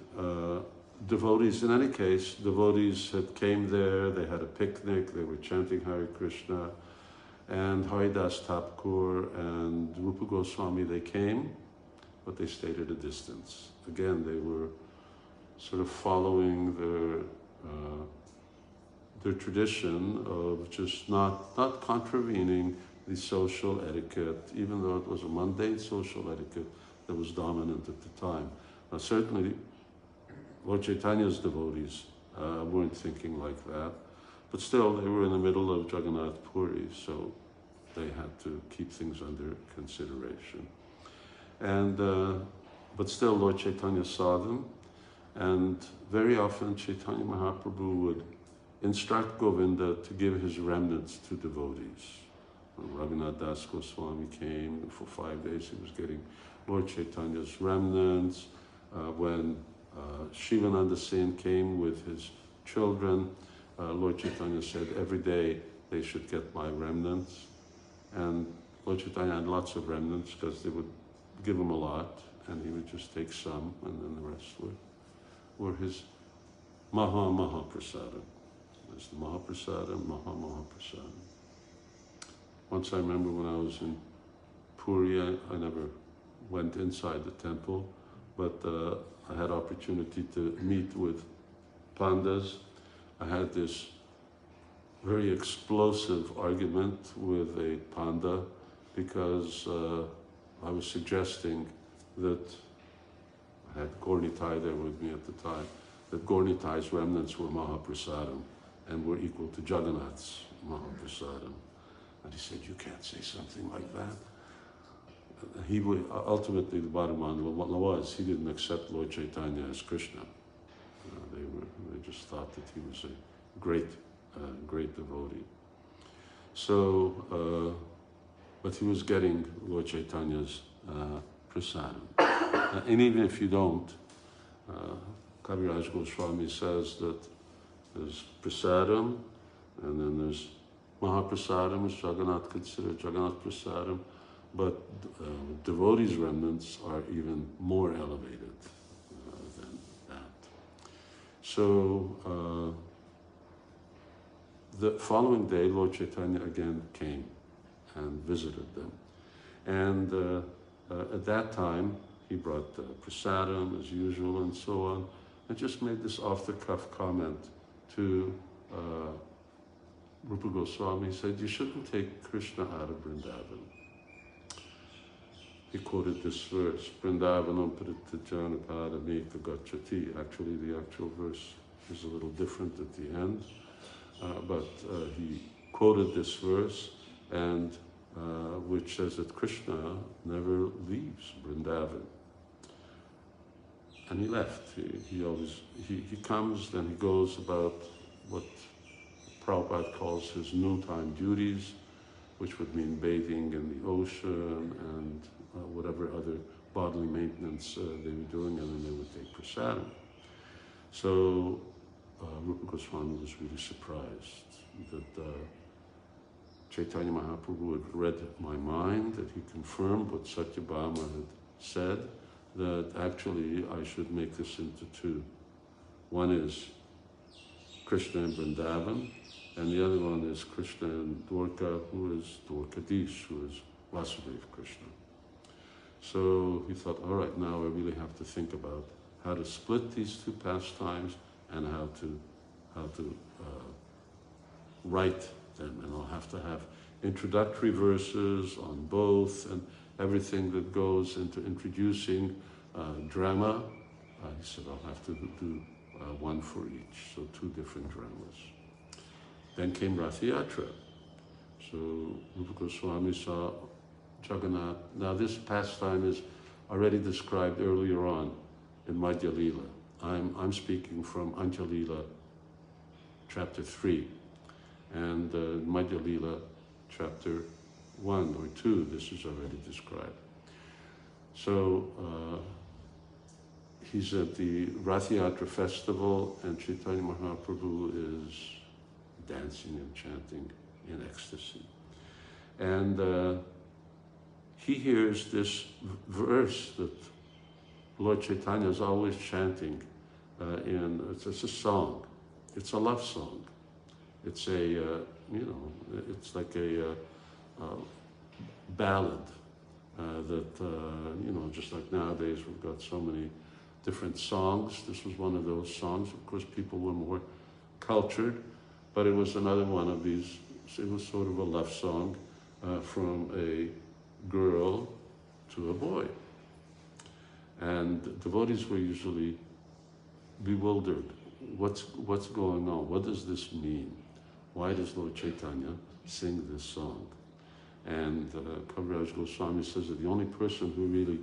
devotees, in any case, devotees had came there, they had a picnic, they were chanting Hare Krishna, and Haridas Thakur and Rupa Goswami, they came, but they stayed at a distance. Again, they were sort of following their tradition of just not contravening the social etiquette, even though it was a mundane social etiquette that was dominant at the time. Now, certainly, Lord Chaitanya's devotees weren't thinking like that, but still, they were in the middle of Jagannath Puri, so they had to keep things under consideration. And but still, Lord Chaitanya saw them, and very often Chaitanya Mahaprabhu would instruct Govinda to give his remnants to devotees. When Raghunath Das Goswami came, and for 5 days he was getting Lord Chaitanya's remnants. When Shivananda Sen came with his children, Lord Chaitanya said every day they should get my remnants. And Lord Chaitanya had lots of remnants because they would give him a lot, and he would just take some, and then the rest were his Maha Prasadam. There's the Mahaprasadam, Maha Prasadam. Once I remember when I was in Puri, I never went inside the temple, but I had opportunity to meet with pandas. I had this very explosive argument with a panda because I was suggesting that, I had Gaura-pūrṇimā there with me at the time, that Gaura-pūrṇimā's remnants were Mahaprasadam and were equal to Jagannath's Mahaprasadam. And he said, you can't say something like that. He would, ultimately, the bottom line was, he didn't accept Lord Chaitanya as Krishna. They just thought that he was a great devotee. So, but he was getting Lord Chaitanya's prasadam. And even if you don't, Kaviraj Goswami says that there's prasadam, and then there's Mahaprasadam, which Jagannath considered Jagannath prasadam, but devotees' remnants are even more elevated than that. So the following day, Lord Chaitanya again came and visited them. And at that time, he brought prasadam as usual and so on, and just made this off-the-cuff comment to Rupa Goswami. He said, you shouldn't take Krishna out of Vrindavan. He quoted this verse, Vrindavanam pritijana padamekta gacchati. Actually, the actual verse is a little different at the end, but he quoted this verse, and which says that Krishna never leaves Vrindavan. And he left. He comes, then he goes about what Prabhupada calls his noontime duties, which would mean bathing in the ocean and whatever other bodily maintenance they were doing, and then they would take prasadam. So Rupa Goswami was really surprised that Chaitanya Mahaprabhu had read my mind, that he confirmed what Satyabhama had said, that actually I should make this into two. One is Krishna and Vrindavan, and the other one is Krishna and Dwarka, who is Dwarkadish, who is Vasudeva Krishna. So he thought, all right, now I really have to think about how to split these two pastimes and how to write them. And I'll have to have introductory verses on both and everything that goes into introducing drama. He said, I'll have to do one for each, so two different dramas. Then came Rathyatra. So Rupa Goswami saw Jagannath. Now this pastime is already described earlier on in Madhya Lila. I'm speaking from Anja Lila, chapter 3, and Madhya Lila, chapter 1 or 2, this is already described. So he's at the Rathyatra festival, and Chaitanya Mahaprabhu is dancing and chanting in ecstasy. And he hears this verse that Lord Chaitanya is always chanting it's a song. It's a love song. It's a, it's like a ballad that, just like nowadays we've got so many different songs. This was one of those songs. Of course, people were more cultured, but it was another one of these. It was sort of a love song from a girl to a boy. And devotees were usually bewildered. What's going on? What does this mean? Why does Lord Chaitanya sing this song? And Kaviraj Goswami says that the only person who really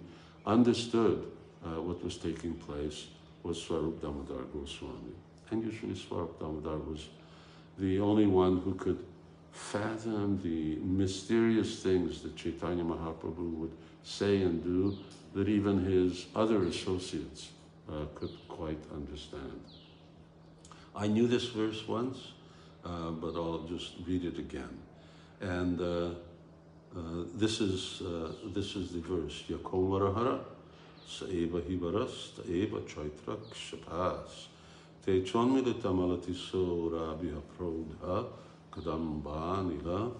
understood what was taking place was Swarup Damodar Goswami. And usually Swarup Damodar was the only one who could fathom the mysterious things that Chaitanya Mahaprabhu would say and do that even his other associates could quite understand. I knew this verse once, but I'll just read it again. And this is the verse. Yakomarahara saeva hibaras taeva chaitra kshapas te chonmilita malatiso rabhya prodha kadamba nila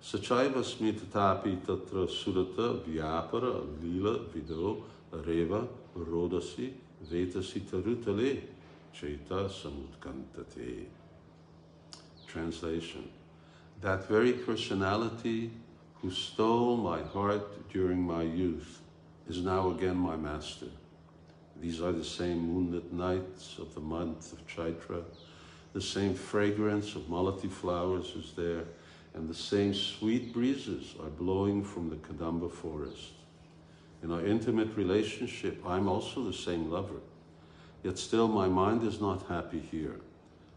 sachaiva smitatapi tatra surata vyapara lila vido reva rodasi vetasi tarutale chaita samutkantate. Translation: that very personality who stole my heart during my youth is now again my master. These are the same moonlit nights of the month of Chaitra, the same fragrance of malati flowers is there, and the same sweet breezes are blowing from the Kadamba forest. In our intimate relationship, I'm also the same lover, yet still my mind is not happy here.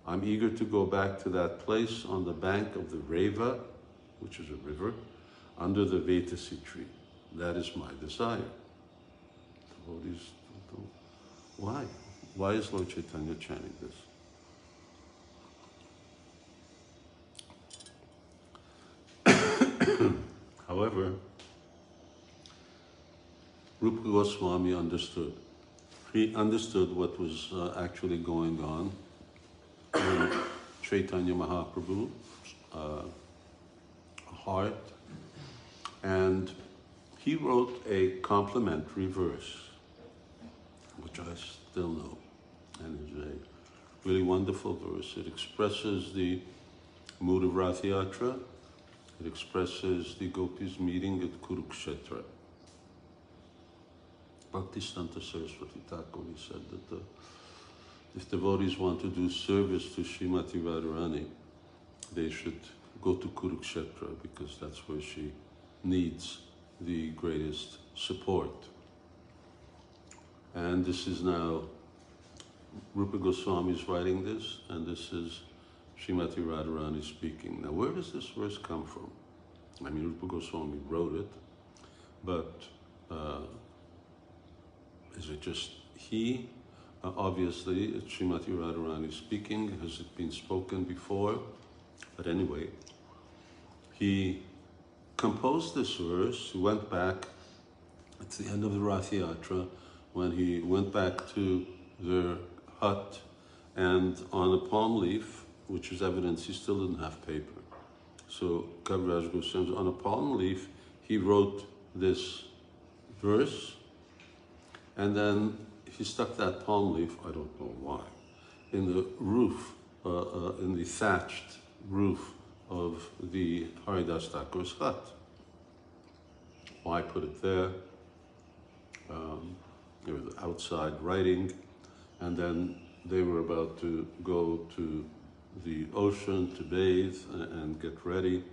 I'm eager to go back to that place on the bank of the Reva, which is a river, under the Vetasi tree. That is my desire. Devotees don't. Why? Why is Lord Chaitanya chanting this? However, Rupa Goswami understood. He understood what was actually going on in Chaitanya Mahaprabhu's heart, and he wrote a complimentary verse, which I still know, and is a really wonderful verse. It expresses the mood of Rathyatra. It expresses the gopis meeting at Kurukshetra. Bhaktisiddhanta Saraswati Thakur said that if devotees want to do service to Srimati Radharani, they should go to Kurukshetra because that's where she needs the greatest support. And this is now, Rupa Goswami is writing this, and this is Srimati Radharani speaking. Now, where does this verse come from? I mean, Rupa Goswami wrote it, but is it just he? Obviously, it's Srimati Radharani speaking. Has it been spoken before? But anyway, he composed this verse. He went back at the end of the Rathyatra, when he went back to their hut, and on a palm leaf, which is evidence he still didn't have paper. So Kaviraj Goswami, on a palm leaf, he wrote this verse, and then he stuck that palm leaf, I don't know why, in the roof, in the thatched roof of the Haridas Thakur's hut. Why put it there? They were outside writing, and then they were about to go to the ocean to bathe and get ready.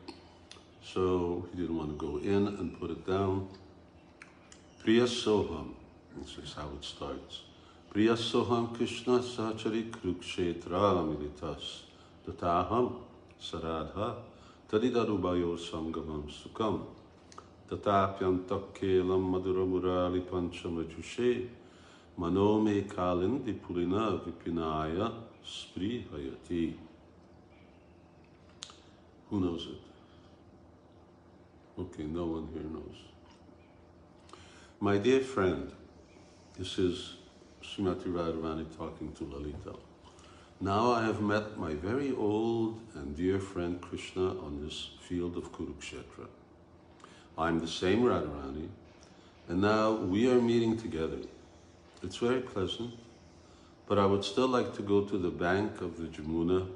So he didn't want to go in and put it down. Priya Soham, this is how it starts. Priya Soham Krishna Sachari Krukshetra Militas Tataham Saradha Tadidarubayo Samgamam Sukam Tatapyantakkelam Maduramurali Panchamajushe Manome Kalindi Purina Vipinaya Sprihayati. Who knows it? Okay, no one here knows. My dear friend, this is Srimati Radharani talking to Lalita. Now I have met my very old and dear friend Krishna on this field of Kurukshetra. I'm the same Radharani, and now we are meeting together. It's very pleasant, but I would still like to go to the bank of the Jamuna,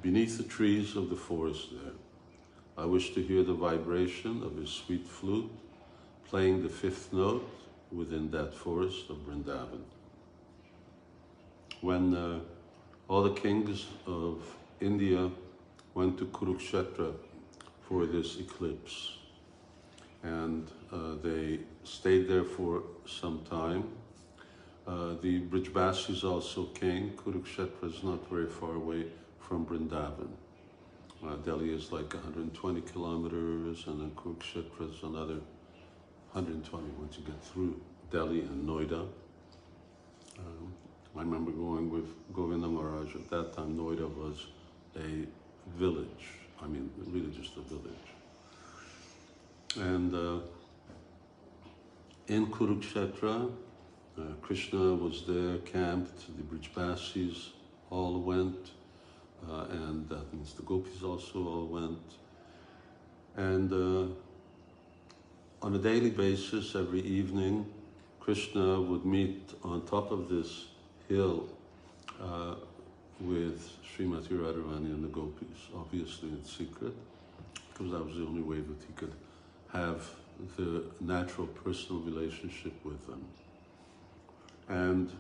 beneath the trees of the forest there. I wish to hear the vibration of his sweet flute, playing the fifth note within that forest of Vrindavan. When all the kings of India went to Kurukshetra for this eclipse, and they stayed there for some time. The Brijbasis also came. Kurukshetra is not very far away from Vrindavan. Delhi is like 120 kilometers, and then Kurukshetra is another 120 once you get through Delhi and Noida. I remember going with Govinda Maharaj. At that time, Noida was a village. I mean, really just a village. And in Kurukshetra, Krishna was there, camped. The Brijbasis all went, and that means the gopis also all went. And on a daily basis, every evening, Krishna would meet on top of this hill with Srimati Radharani and the gopis, obviously in secret, because that was the only way that he could have the natural personal relationship with them. And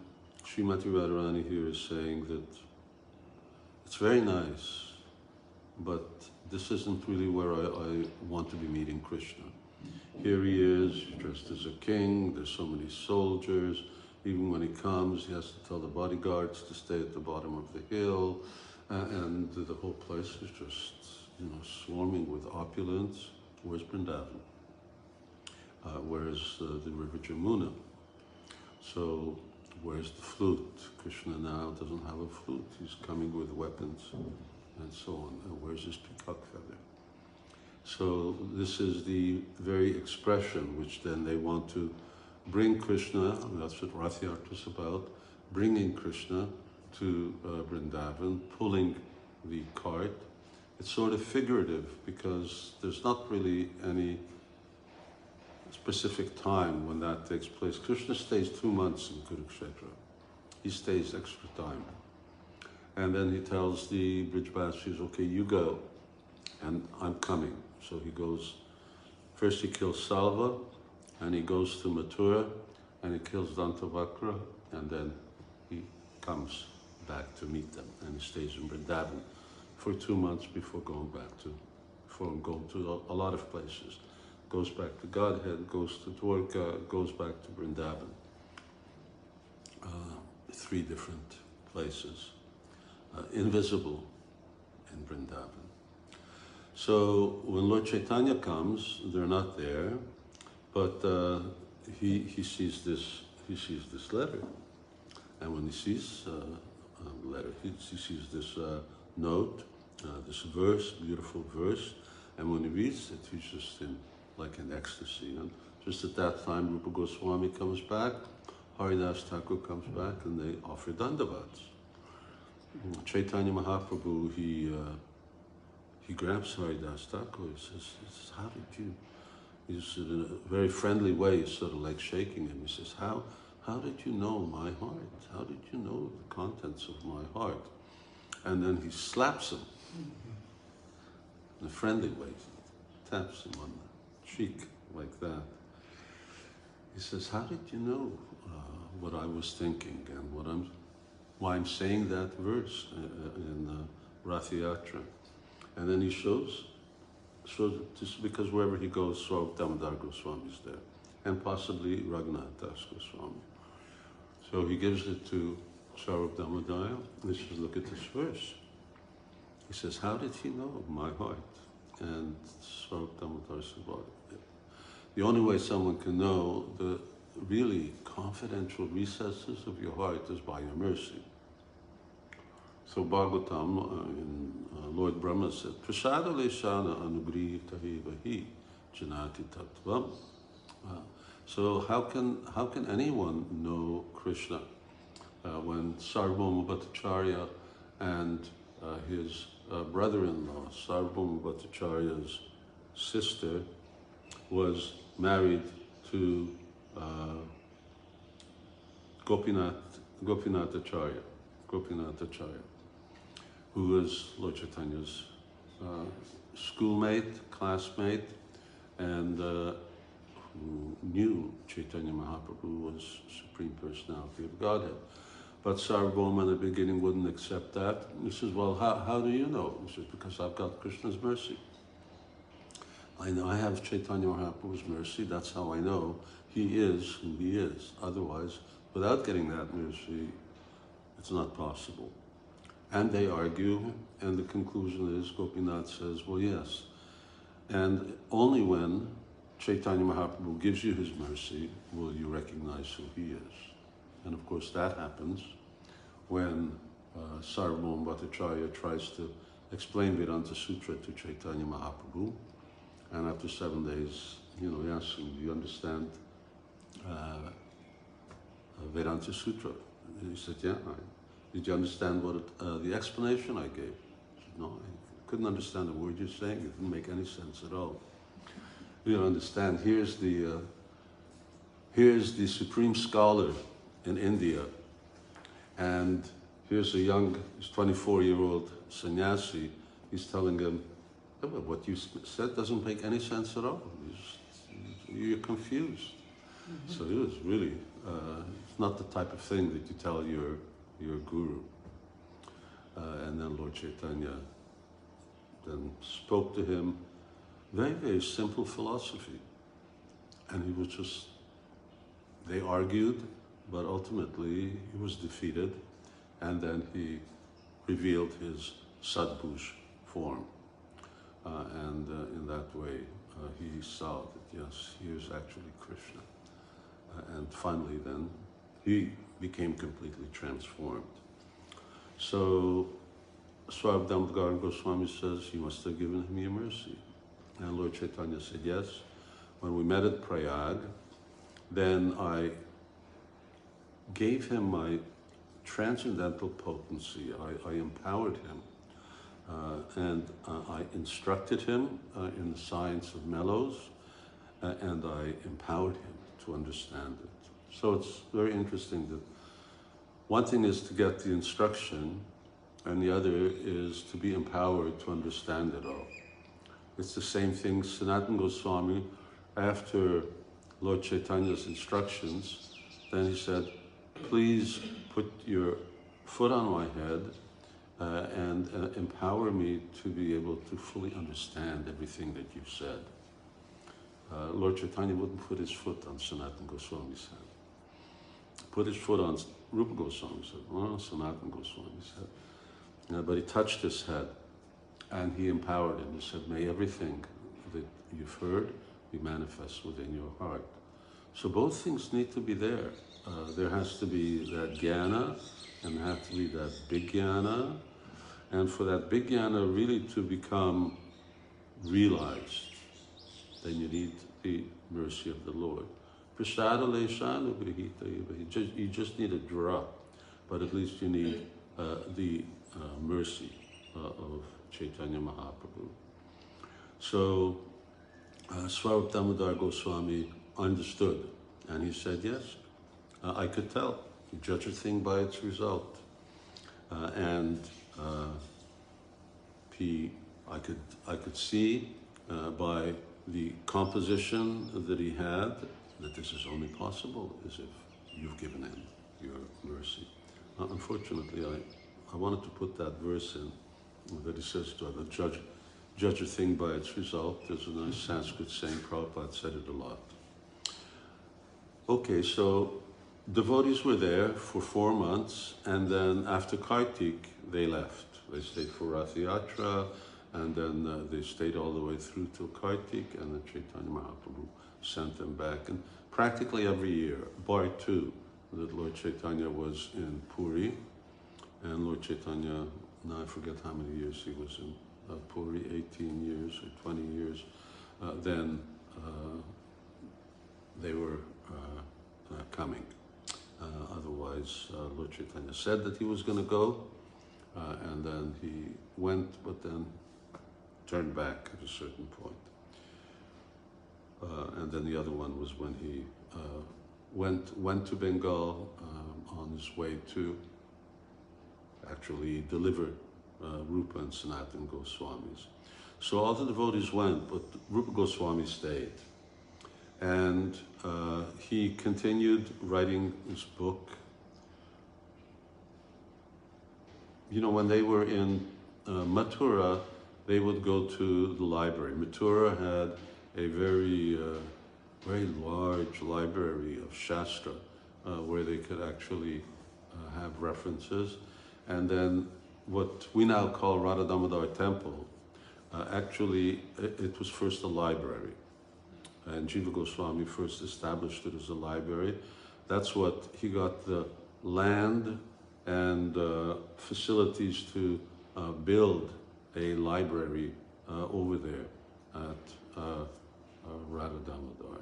Srimati Radharani here is saying that it's very nice, but this isn't really where I want to be meeting Krishna. Here he is, dressed as a king, there's so many soldiers. Even when he comes, he has to tell the bodyguards to stay at the bottom of the hill, and the whole place is just, swarming with opulence. Where's Vrindavan? Where's the river Jamuna? So, where's the flute? Krishna now doesn't have a flute. He's coming with weapons and so on. And where's his peacock feather? So this is the very expression which then they want to bring Krishna, and that's what Rathyatra is about, bringing Krishna to Vrindavan, pulling the cart. It's sort of figurative because there's not really any specific time when that takes place. Krishna stays 2 months in Kurukshetra. He stays extra time. And then he tells the Brijbasis, okay, you go, and I'm coming. So he goes, first he kills Salva, and he goes to Mathura, and he kills Dantavakra, and then he comes back to meet them, and he stays in Vrindavan for 2 months before going to a lot of places. Goes back to Godhead, goes to Dwarka, goes back to Vrindavan. three different places, invisible in Vrindavan. So when Lord Chaitanya comes, they're not there, but he sees this letter, and when he sees the letter, he sees this note, this verse, beautiful verse, and when he reads it, he's just in ecstasy. And just at that time, Rupa Goswami comes back, Haridas Thakur comes back, and they offer dandavats. Chaitanya Mahaprabhu, he grabs Haridas Thakur. He says, how did you? He's in a very friendly way, sort of like shaking him. He says, how did you know my heart? How did you know the contents of my heart? And then he slaps him in a friendly way, taps him on the cheek like that. He says, how did you know what I was thinking and why I'm saying that verse in Rathyatra? And then he shows it just because wherever he goes, Swarup Damodar Goswami is there, and possibly Raghunath Das Goswami. So he gives it to Swarup Damodar, and he says, look at this verse. He says, how did he know my heart? And Swarup Damodar says, well, the only way someone can know the really confidential recesses of your heart is by your mercy. So Bhagavatam, in Lord Brahma said, Prasada Leshana Anugrihitahi Vahi Janati Tattvam. So how can anyone know Krishna when Sarvabhauma Bhattacharya and his brother-in-law, Sarvabhauma Bhattacharya's sister, was married to Gopinathacharya, who was Lord Chaitanya's schoolmate, classmate, and who knew Chaitanya Mahaprabhu was Supreme Personality of Godhead. But Sarvabhauma in the beginning wouldn't accept that. He says, well, how do you know? He says, because I've got Krishna's mercy. I know I have Chaitanya Mahaprabhu's mercy, that's how I know he is who he is. Otherwise, without getting that mercy, it's not possible. And they argue, and the conclusion is, Gopinath says, well, yes. And only when Chaitanya Mahaprabhu gives you his mercy will you recognize who he is. And of course that happens when Sarvabhauma Bhattacharya tries to explain Vedanta Sutra to Chaitanya Mahaprabhu. And after 7 days, he asks him, do you understand Vedanta Sutra? And he said, yeah. Did you understand what the explanation I gave? He said, no, I couldn't understand the word you're saying. It didn't make any sense at all. You don't understand. Here's the supreme scholar in India, and here's a young, 24-year-old sannyasi. He's telling him, oh, what you said doesn't make any sense at all. You're confused. So it was really, it's not the type of thing that you tell your guru. And then Lord Chaitanya then spoke to him very, very simple philosophy. And he was just, they argued, but ultimately he was defeated. And then he revealed his Sadbhuj form. And in that way, he saw that, yes, he is actually Krishna. And finally then, he became completely transformed. So, Swarup Damodar Goswami says, you must have given him your mercy. And Lord Chaitanya said, yes. When we met at Prayag, then I gave him my transcendental potency. I empowered him. And I instructed him in the science of mellows, and I empowered him to understand it. So it's very interesting that one thing is to get the instruction, and the other is to be empowered to understand it all. It's the same thing. Sanatana Goswami, after Lord Chaitanya's instructions, then he said, please put your foot on my head and empower me to be able to fully understand everything that you said. Lord Chaitanya wouldn't put his foot on Sanatana Goswami's head. put his foot on Rupa Goswami's head, well, Sanatana Goswami's head, but he touched his head and he empowered him. He said, may everything that you've heard be manifest within your heart. So both things need to be there. There has to be that jnana, and there has to be that big jnana, and for that big jnana really to become realized, then you need the mercy of the Lord. You just need a drop, but at least you need the mercy of Chaitanya Mahaprabhu. So Swarup Damodar Goswami understood, and he said, yes, I could tell. You judge a thing by its result. I could see by the composition that he had that this is only possible as if you've given him your mercy. Unfortunately, I wanted to put that verse in that he says to judge a thing by its result. There's a nice Sanskrit saying, Prabhupada said it a lot. Okay, so devotees were there for 4 months, and then after Kartik, they left. They stayed for Rathyatra, and then they stayed all the way through till Kartik, and then Chaitanya Mahaprabhu sent them back. And practically every year, bar 2, that Lord Chaitanya was in Puri, and Lord Chaitanya, now I forget how many years he was in Puri, 18 years or 20 years, then they were coming. Otherwise, Lord Chaitanya said that he was going to go, and then he went, but then turned back at a certain point. And then the other one was when he went to Bengal on his way to actually deliver Rupa and Sanatana Goswamis. So all the devotees went, but Rupa Goswami stayed. And he continued writing his book. You know, when they were in Mathura, they would go to the library. Mathura had a very large library of Shastra where they could actually have references. And then what we now call Radha Damodar Temple, actually it was first a library. And Jiva Goswami first established it as a library. That's what he got the land and facilities to build a library over there at Radha Damodar.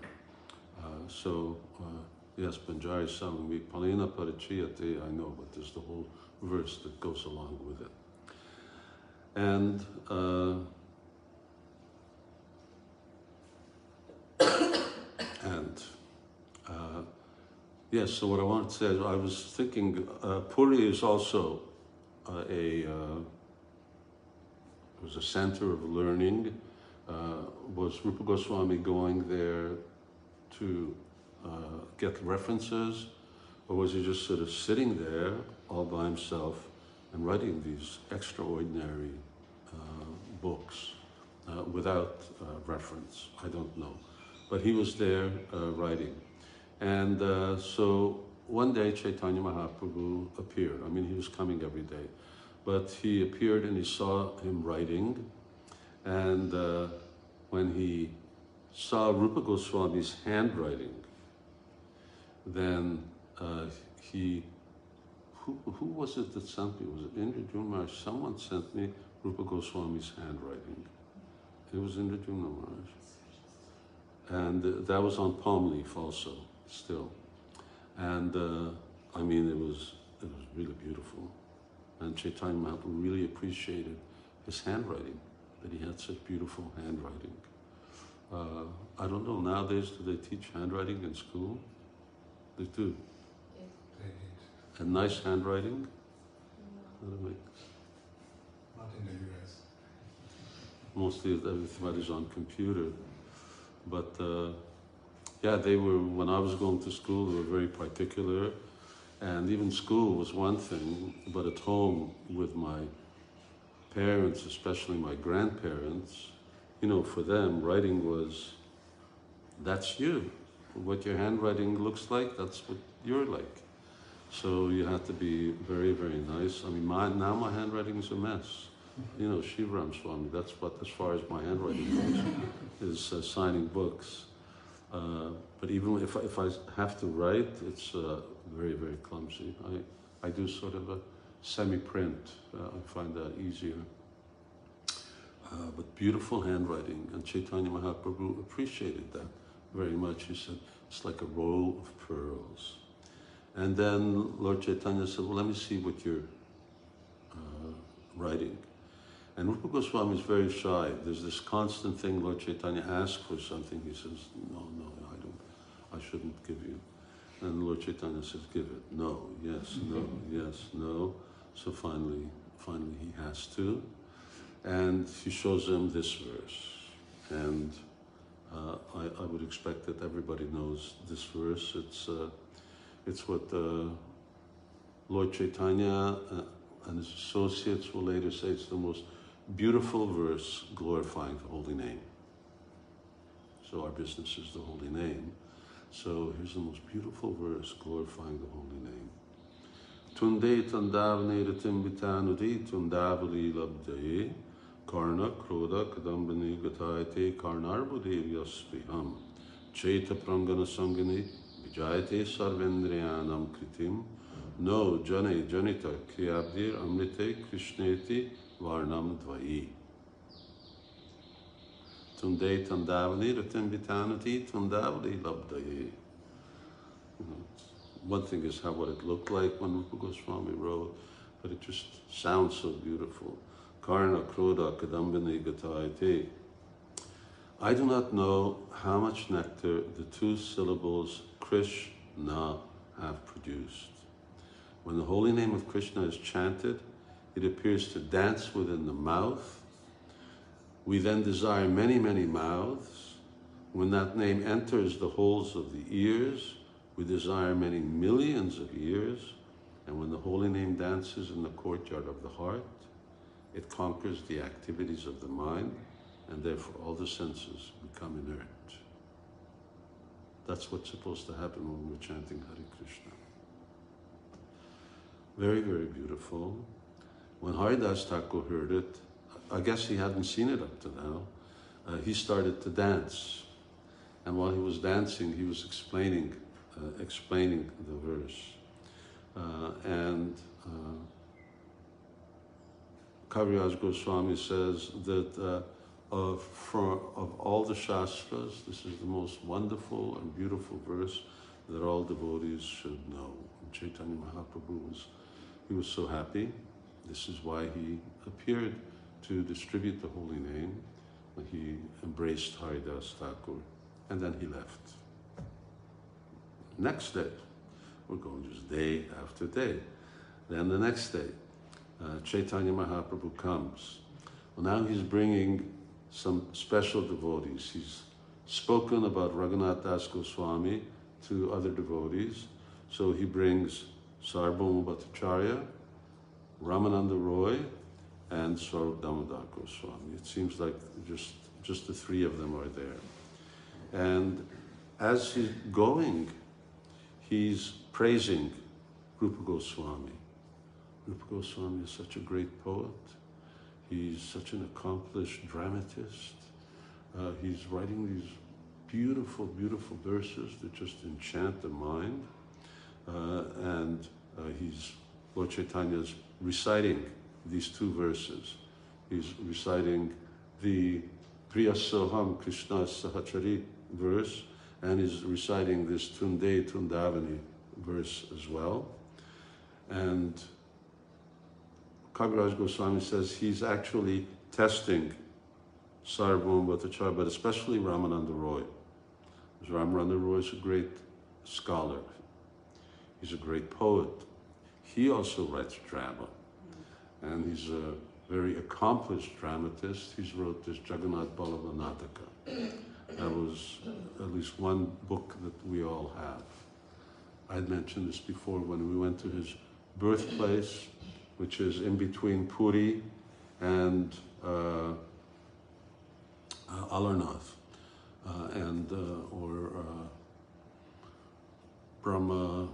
Yes, Banjari Samami Palina Parichiyate, I know, but there's the whole verse that goes along with it. And yes, so what I wanted to say is I was thinking Puri is also was a center of learning. Was Rupa Goswami going there to get references, or was he just sort of sitting there all by himself and writing these extraordinary books without reference? I don't know. But he was there writing. And so one day Chaitanya Mahaprabhu appeared. I mean, he was coming every day. But he appeared and he saw him writing. And when he saw Rupa Goswami's handwriting, then who was it that sent me? Was it Indrajumna Maharaj? Someone sent me Rupa Goswami's handwriting. It was Indrajumna Maharaj. And that was on palm leaf also, still. And I mean, it was really beautiful. And Chaitanya Mahaprabhu really appreciated his handwriting, that he had such beautiful handwriting. I don't know, nowadays do they teach handwriting in school? They do. Yes. And nice handwriting? No. Not in the US. Mostly everybody's on computer. But yeah, they were, when I was going to school, they were very particular. And even school was one thing, but at home with my parents, especially my grandparents, you know, for them, writing was, that's you. What your handwriting looks like, that's what you're like. So you have to be very, very nice. I mean, now my handwriting is a mess. You know, Shivaram Swami, that's what, as far as my handwriting goes, is signing books. But even if I have to write, it's very, very clumsy. I do sort of a semi-print. I find that easier. But beautiful handwriting, and Chaitanya Mahaprabhu appreciated that very much. He said, it's like a roll of pearls. And then Lord Chaitanya said, well, let me see what you're writing. And Rupa Goswami is very shy. There's this constant thing, Lord Chaitanya asks for something, he says, no, I shouldn't give you. And Lord Chaitanya says, give it. No, yes, no, yes, no. So finally he has to. And he shows him this verse. And I would expect that everybody knows this verse. It's what Lord Chaitanya and his associates will later say it's the most beautiful verse glorifying the holy name. So our business is the holy name. So here's the most beautiful verse glorifying the holy name. Tunde tandavane ritim vitanudi tundavali labdaye karna kroda kadambani gatayate karnarbudev yaspiham chaita prangana sangani vijayate sarvendriyanam kritim no jane janita kriyabdir amrite krishneti varnam dvayi. Tunde tandavani ratim vitanati tundavali labdaye. One thing is what it looked like when Rupa Goswami wrote, but it just sounds so beautiful. Karna kroda kadambani gatayate. I do not know how much nectar the two syllables Krishna have produced. When the holy name of Krishna is chanted, it appears to dance within the mouth. We then desire many, many mouths. When that name enters the holes of the ears, we desire many millions of ears. And when the holy name dances in the courtyard of the heart, it conquers the activities of the mind, and therefore all the senses become inert. That's what's supposed to happen when we're chanting Hare Krishna. Very, very beautiful. When Haridas Thakur heard it, I guess he hadn't seen it up to now, he started to dance. And while he was dancing, he was explaining the verse. Kaviraj Goswami says that of all the Shastras, this is the most wonderful and beautiful verse that all devotees should know. And Chaitanya Mahaprabhu was so happy. This is why he appeared to distribute the holy name. He embraced Haridas Thakur, and then he left. Next day, we're going just day after day. Then the next day, Chaitanya Mahaprabhu comes. Well, now he's bringing some special devotees. He's spoken about Raghunath Das Goswami to other devotees. So he brings Sarvabhauma Bhattacharya, Ramananda Roy, and Swarup Damodar Goswami. It seems like just the three of them are there. And as he's going, he's praising Rupa Goswami. Rupa Goswami is such a great poet. He's such an accomplished dramatist. He's writing these beautiful, beautiful verses that just enchant the mind. Lord Chaitanya is reciting these two verses. He's reciting the Priyasoham Krishna Sahachari verse, and he's reciting this Tunde Tundavani verse as well. And Kaviraj Goswami says he's actually testing Sarvabhauma Bhattacharya, but especially Ramananda Roy. Because Ramananda Roy is a great scholar. He's a great poet. He also writes drama. And he's a very accomplished dramatist. He's wrote this Jagannath Ballabha Nataka. That was at least one book that we all have. I'd mentioned this before when we went to his birthplace, which is in between Puri and Alarnath, or Brahma,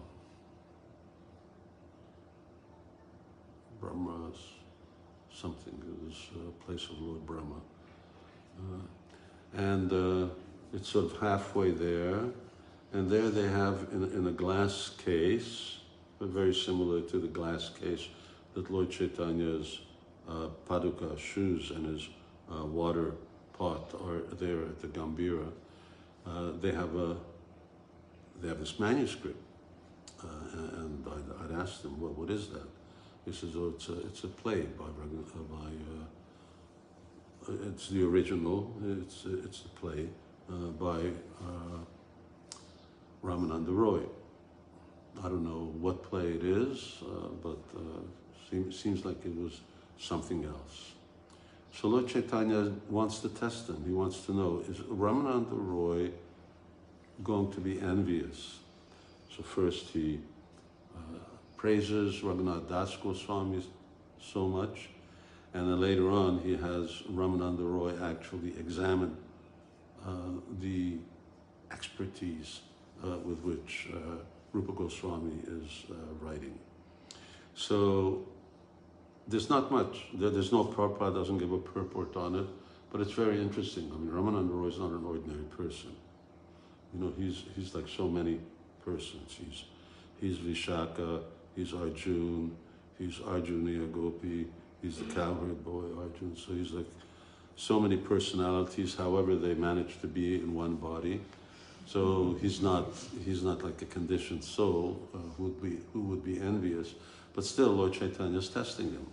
place of Lord Brahma. It's sort of halfway there, and there they have in a glass case, very similar to the glass case that Lord Chaitanya's paduka shoes and his water pot are there at the Gambhira. They have this manuscript, and I'd asked them, well, what is that? He says, oh, it's a play by it's the original. It's the play by Ramananda Roy. I don't know what play it is, but seems like it was something else. So Lord Chaitanya wants to test them. He wants to know, is Ramananda Roy going to be envious? So first he praises Raghunath Das Goswami so much, and then later on he has Ramananda Roy actually examine the expertise with which Rupa Goswami is writing. So there's not much, there's no Prabhupada doesn't give a purport on it, but it's very interesting. I mean, Ramananda Roy is not an ordinary person. You know, he's like so many persons. He's Vishaka, he's Arjun, he's Arjuniya Gopi, he's the cowherd boy Arjun. So he's like so many personalities, however they manage to be in one body. So he's not like a conditioned soul who would be envious, but still Lord Chaitanya is testing him.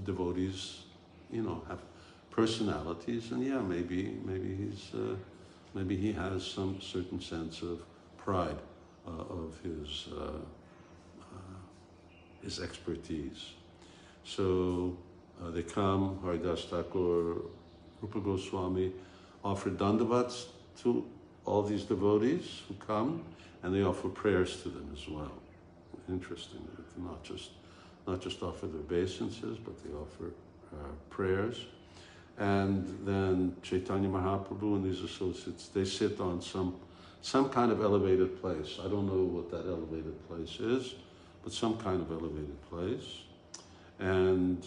Devotees, you know, have personalities, and yeah, maybe he has some certain sense of pride of his expertise. So they come, Haridas Thakur, Rupa Goswami offer dandavats to all these devotees who come, and they offer prayers to them as well. Interesting, not just offer their obeisances, but they offer prayers. And then Chaitanya Mahaprabhu and these associates, they sit on some kind of elevated place. I don't know what that elevated place is, but some kind of elevated place. And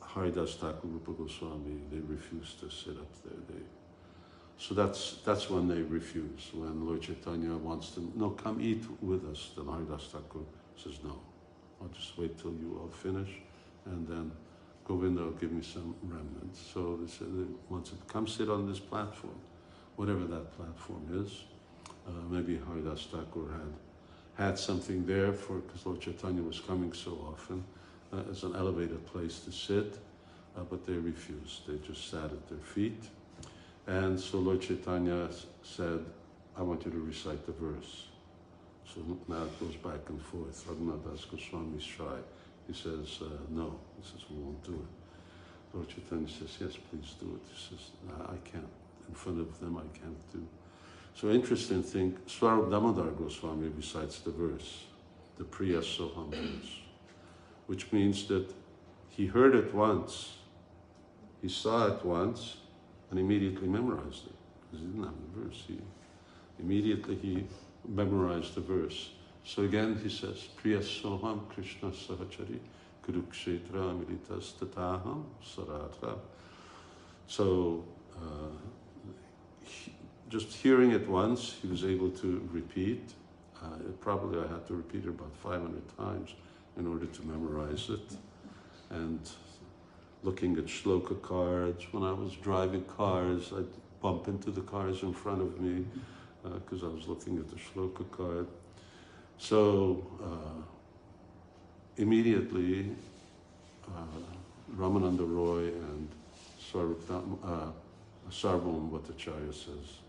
Haridas Thakur, Rupa Goswami, they refuse to sit up there. So that's when they refuse. When Lord Chaitanya wants to, no, come eat with us, then Haridas Thakur says, no, I'll just wait till you all finish, and then Govinda will give me some remnants. So they said, once it come sit on this platform, whatever that platform is. Maybe Haridas Thakur had something there because Lord Chaitanya was coming so often as an elevated place to sit, but they refused. They just sat at their feet. And so Lord Chaitanya said, I want you to recite the verse. So now it goes back and forth. Raghunath Das Goswami is shy. He says, no. He says, we won't do it. Lord Chaitanya says, yes, please do it. He says, I can't. In front of them, I can't do. So interesting thing, Swarup Damodar Goswami recites the verse, the Priya Soham verse, which means that he heard it once, he saw it once, and immediately memorized it, because he didn't have the verse. He memorized the verse. So again he says, Priya Soham Krishna Sahachari Kurukshetra Amritas Tataham Saratra. So just hearing it once, he was able to repeat. Probably I had to repeat it about 500 times in order to memorize it. And looking at shloka cards, when I was driving cars, I'd bump into the cars in front of me because I was looking at the shloka card. So immediately Ramananda Roy and Sarvabhauma Bhattacharya says,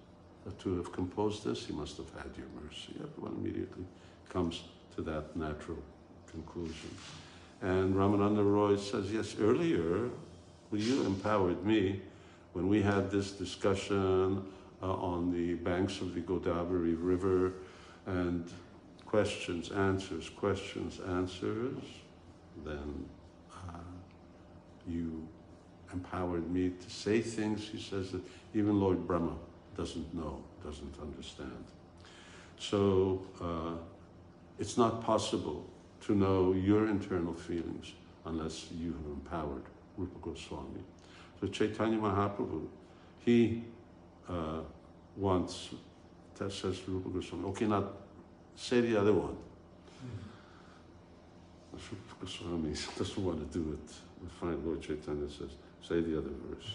to have composed this, he must have had your mercy. Everyone immediately comes to that natural conclusion. And Ramananda Roy says, yes, earlier, you empowered me when we had this discussion on the banks of the Godavari River, and questions, answers, then you empowered me to say things, he says, that even Lord Brahma doesn't know, doesn't understand. So it's not possible to know your internal feelings unless you have empowered Rupa Goswami. So Chaitanya Mahaprabhu, he wants, that says to Rupa Goswami, okay, now say the other one. Rupa Goswami doesn't want to do it. We find Lord Chaitanya says, say the other verse.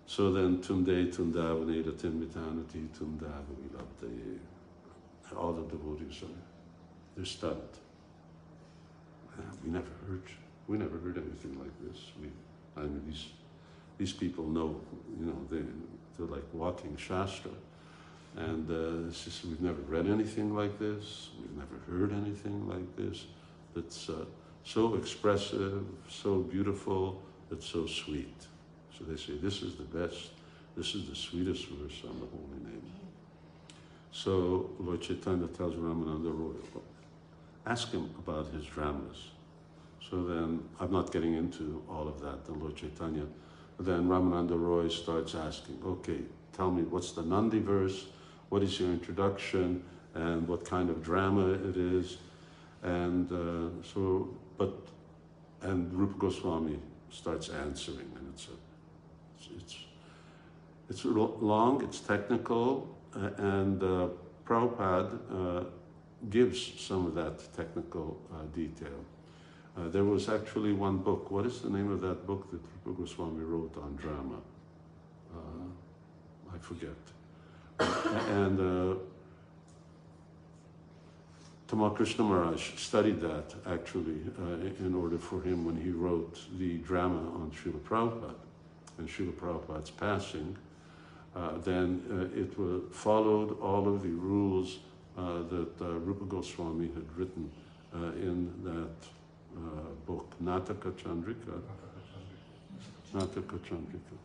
So then, Tunde Tundavane Ratimvitanati Tundavani Labdaye. All the devotees they're stunned. We never heard anything like this. I mean, these people know, they're like walking Shastra. And it's just, we've never read anything like this. We've never heard anything like this. It's so expressive, so beautiful, it's so sweet. So they say, this is the best, this is the sweetest verse on the holy name. So Lord Chaitanya tells Ramananda Roy, ask him about his dramas. So then, I'm not getting into all of that, then Lord Chaitanya. Then Ramananda Roy starts asking, okay, tell me, what's the Nandi verse? What is your introduction? And what kind of drama it is? And and Rupa Goswami starts answering, and it's long, it's technical, and Prabhupada gives some of that technical detail. There was actually one book. What is the name of that book that Rupa Goswami wrote on drama? I forget. And Tamal Krishna Maharaj studied that actually in order for him when he wrote the drama on Srila Prabhupada and Srila Prabhupada's passing. Then it followed all of the rules that Rupa Goswami had written in that book, Nataka Chandrika. Nataka Chandrika.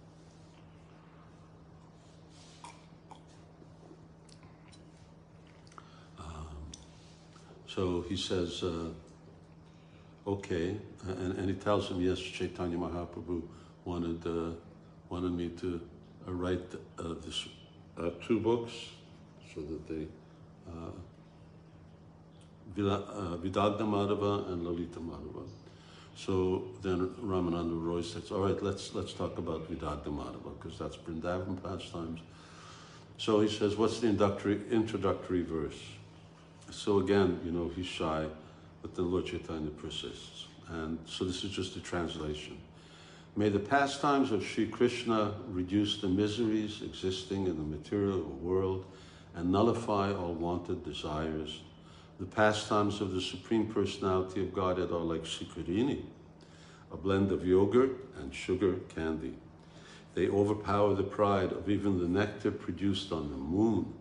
So he says, okay, and he tells him, yes, Chaitanya Mahaprabhu wanted me to write this 2 books, so that they, Vidagna Madhava and Lalita Madhava. So then Ramananda Roy says, all right, let's talk about Vidagna Madhava, because that's Vrindavan pastimes. So he says, what's the introductory verse? So again, he's shy, but the Lord Chaitanya persists. And so this is just a translation. May the pastimes of Sri Krishna reduce the miseries existing in the material world and nullify all wanted desires. The pastimes of the Supreme Personality of Godhead are like Sikarini, a blend of yogurt and sugar candy. They overpower the pride of even the nectar produced on the moon,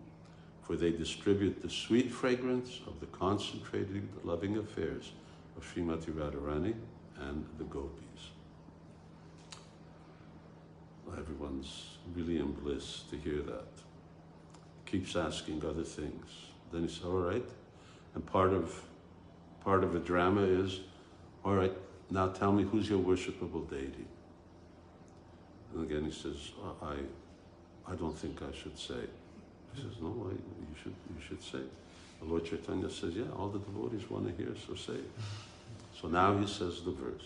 for they distribute the sweet fragrance of the concentrated loving affairs of Srimati Radharani and the gopis. Everyone's really in bliss to hear that. Keeps asking other things. Then he says, all right. And part of the drama is, all right, now tell me, who's your worshipable deity? And again he says, I don't think I should say. He says, no, you should say. The Lord Chaitanya says, yeah, all the devotees want to hear, so say it. So now he says the verse.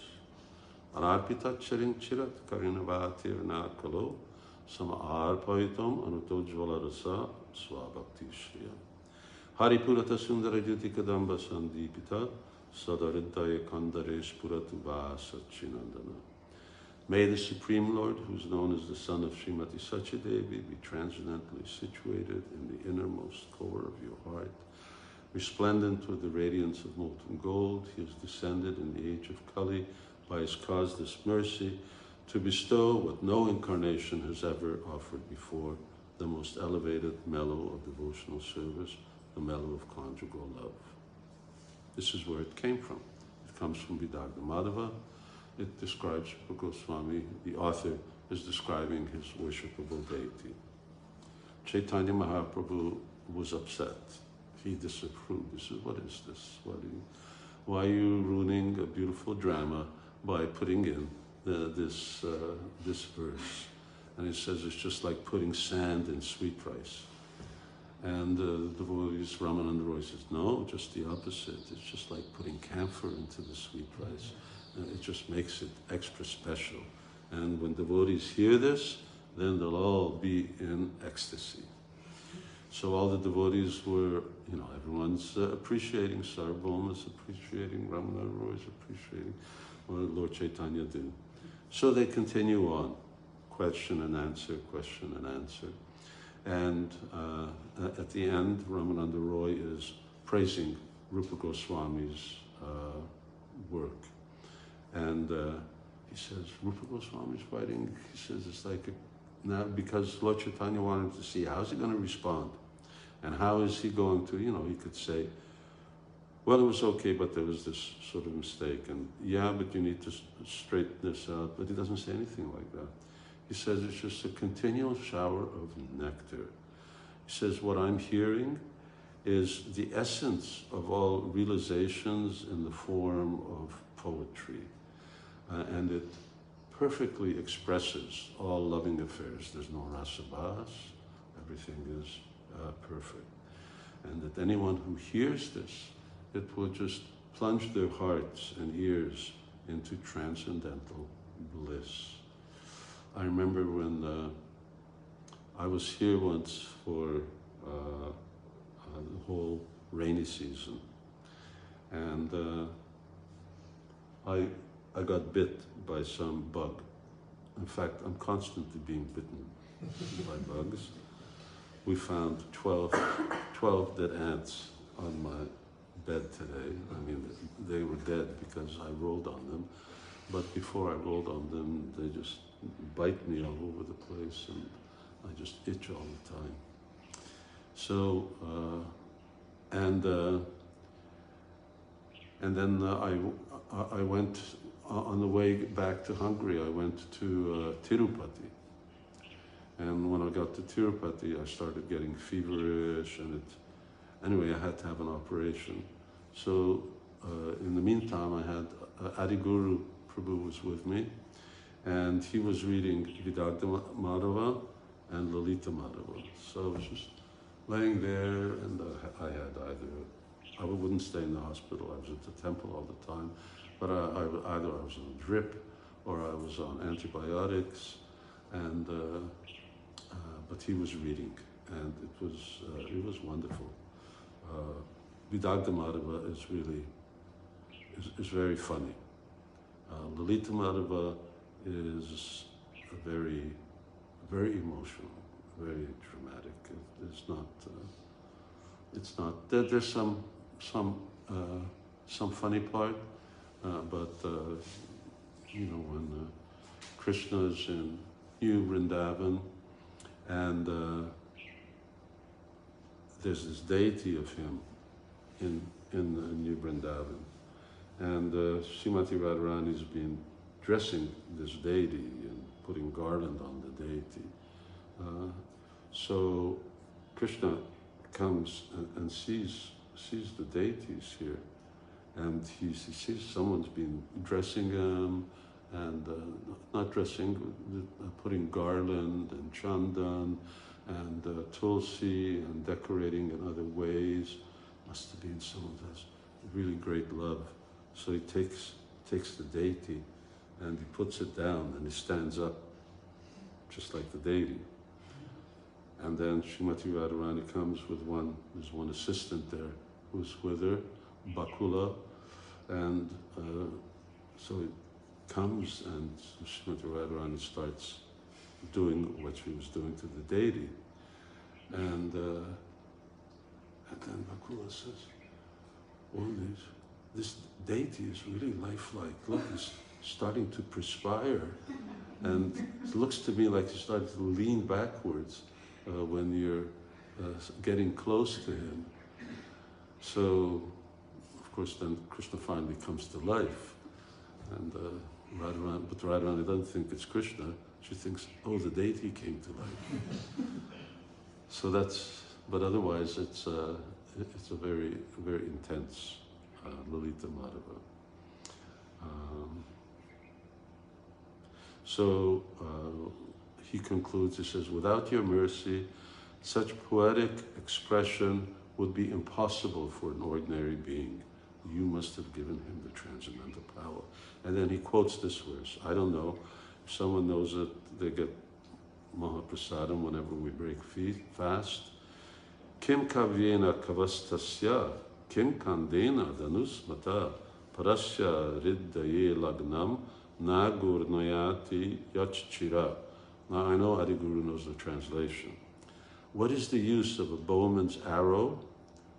Anarpita charin chirat karinavatir na kalo sama arpaitam anutojvala rasa swabhakti shriya. Haripurata sundara juti kadamba sandipita sadaridaya kandaresh puratu vasa chinandana. May the Supreme Lord, who is known as the son of Srimati Sachidevi, be transcendently situated in the innermost core of your heart. Resplendent with the radiance of molten gold, he has descended in the age of Kali by his causeless mercy to bestow what no incarnation has ever offered before, the most elevated mellow of devotional service, the mellow of conjugal love. This is where it came from. It comes from Vidagna Madhava. It describes Rupa Goswami, the author is describing his worshipable deity. Chaitanya Mahaprabhu was upset. He disapproved. He said, what is this? Why are you ruining a beautiful drama by putting in this verse? And he says it's just like putting sand in sweet rice. And the devotees, Ramananda Roy says, no, just the opposite. It's just like putting camphor into the sweet rice. it just makes it extra special. And when devotees hear this, then they'll all be in ecstasy. So all the devotees were, everyone's appreciating, Sarvabhauma's appreciating, Ramana Roy's appreciating what Lord Chaitanya did. So they continue on, question and answer, question and answer. And at the end, Ramananda Roy is praising Rupa Goswami's work. And he says, Rupa Goswami's writing, he says, it's like, now because Lord Chaitanya wanted to see how's he going to respond. And how is he going to, he could say, well, it was okay, but there was this sort of mistake. And yeah, but you need to straighten this out. But he doesn't say anything like that. He says it's just a continual shower of nectar. He says what I'm hearing is the essence of all realizations in the form of poetry. And it perfectly expresses all loving affairs. There's no rasabhas, everything is perfect. And that anyone who hears this, it will just plunge their hearts and ears into transcendental bliss. I remember when I was here once for the whole rainy season, and I got bit by some bug. In fact, I'm constantly being bitten by bugs. We found 12 dead ants on my bed today. I mean, they were dead because I rolled on them, but before I rolled on them, they just bite me all over the place, and I just itch all the time. So, and then I went, on the way back to Hungary, I went to Tirupati. And when I got to Tirupati, I started getting feverish, and anyway, I had to have an operation. So in the meantime, I had Adiguru Prabhu was with me, and he was reading Vidagdha Madhava and Lalita Madhava. So I was just laying there, and I wouldn't stay in the hospital, I was at the temple all the time, but either I was on a drip or I was on antibiotics, and but he was reading, and it was wonderful. Vidagdha Madhava is really is very funny. Lalita Madhava is very emotional, very dramatic. It's not. There's some funny part, but when Krishna is in New Vrindavan, and there's this deity of him in New Vrindavan, and Srimati Radharani's been dressing this deity and putting garland on the deity. So Krishna comes and sees the deities here, and he sees someone's been dressing him, and not dressing, putting garland and chandan and tulsi and decorating in other ways. Must have been someone who has really great love. So he takes the deity and he puts it down, and he stands up just like the deity. And then Srimati Radharani comes with there's one assistant there who's with her, Bakula, and so it comes, and Srimati Radharani starts doing what she was doing to the deity. And then Bakula says, oh, this deity is really lifelike. Look, he's starting to perspire. And it looks to me like he's starting to lean backwards when you're getting close to him. So, of course, then Krishna finally comes to life. And Radharani doesn't think it's Krishna. She thinks, oh, the deity came to life. So but otherwise it's a very, very intense Lalita Madhava. So he concludes, he says, without your mercy, such poetic expression would be impossible for an ordinary being. you must have given him the transcendental power. And then he quotes this verse. I don't know, if someone knows it, they get Mahaprasadam whenever we break fast. Kim kavyena kavastasya, kim kandena danusmata, parasya riddaye lagnam, nagurnayati yachchira. Now I know Adi Guru knows the translation. What is the use of a bowman's arrow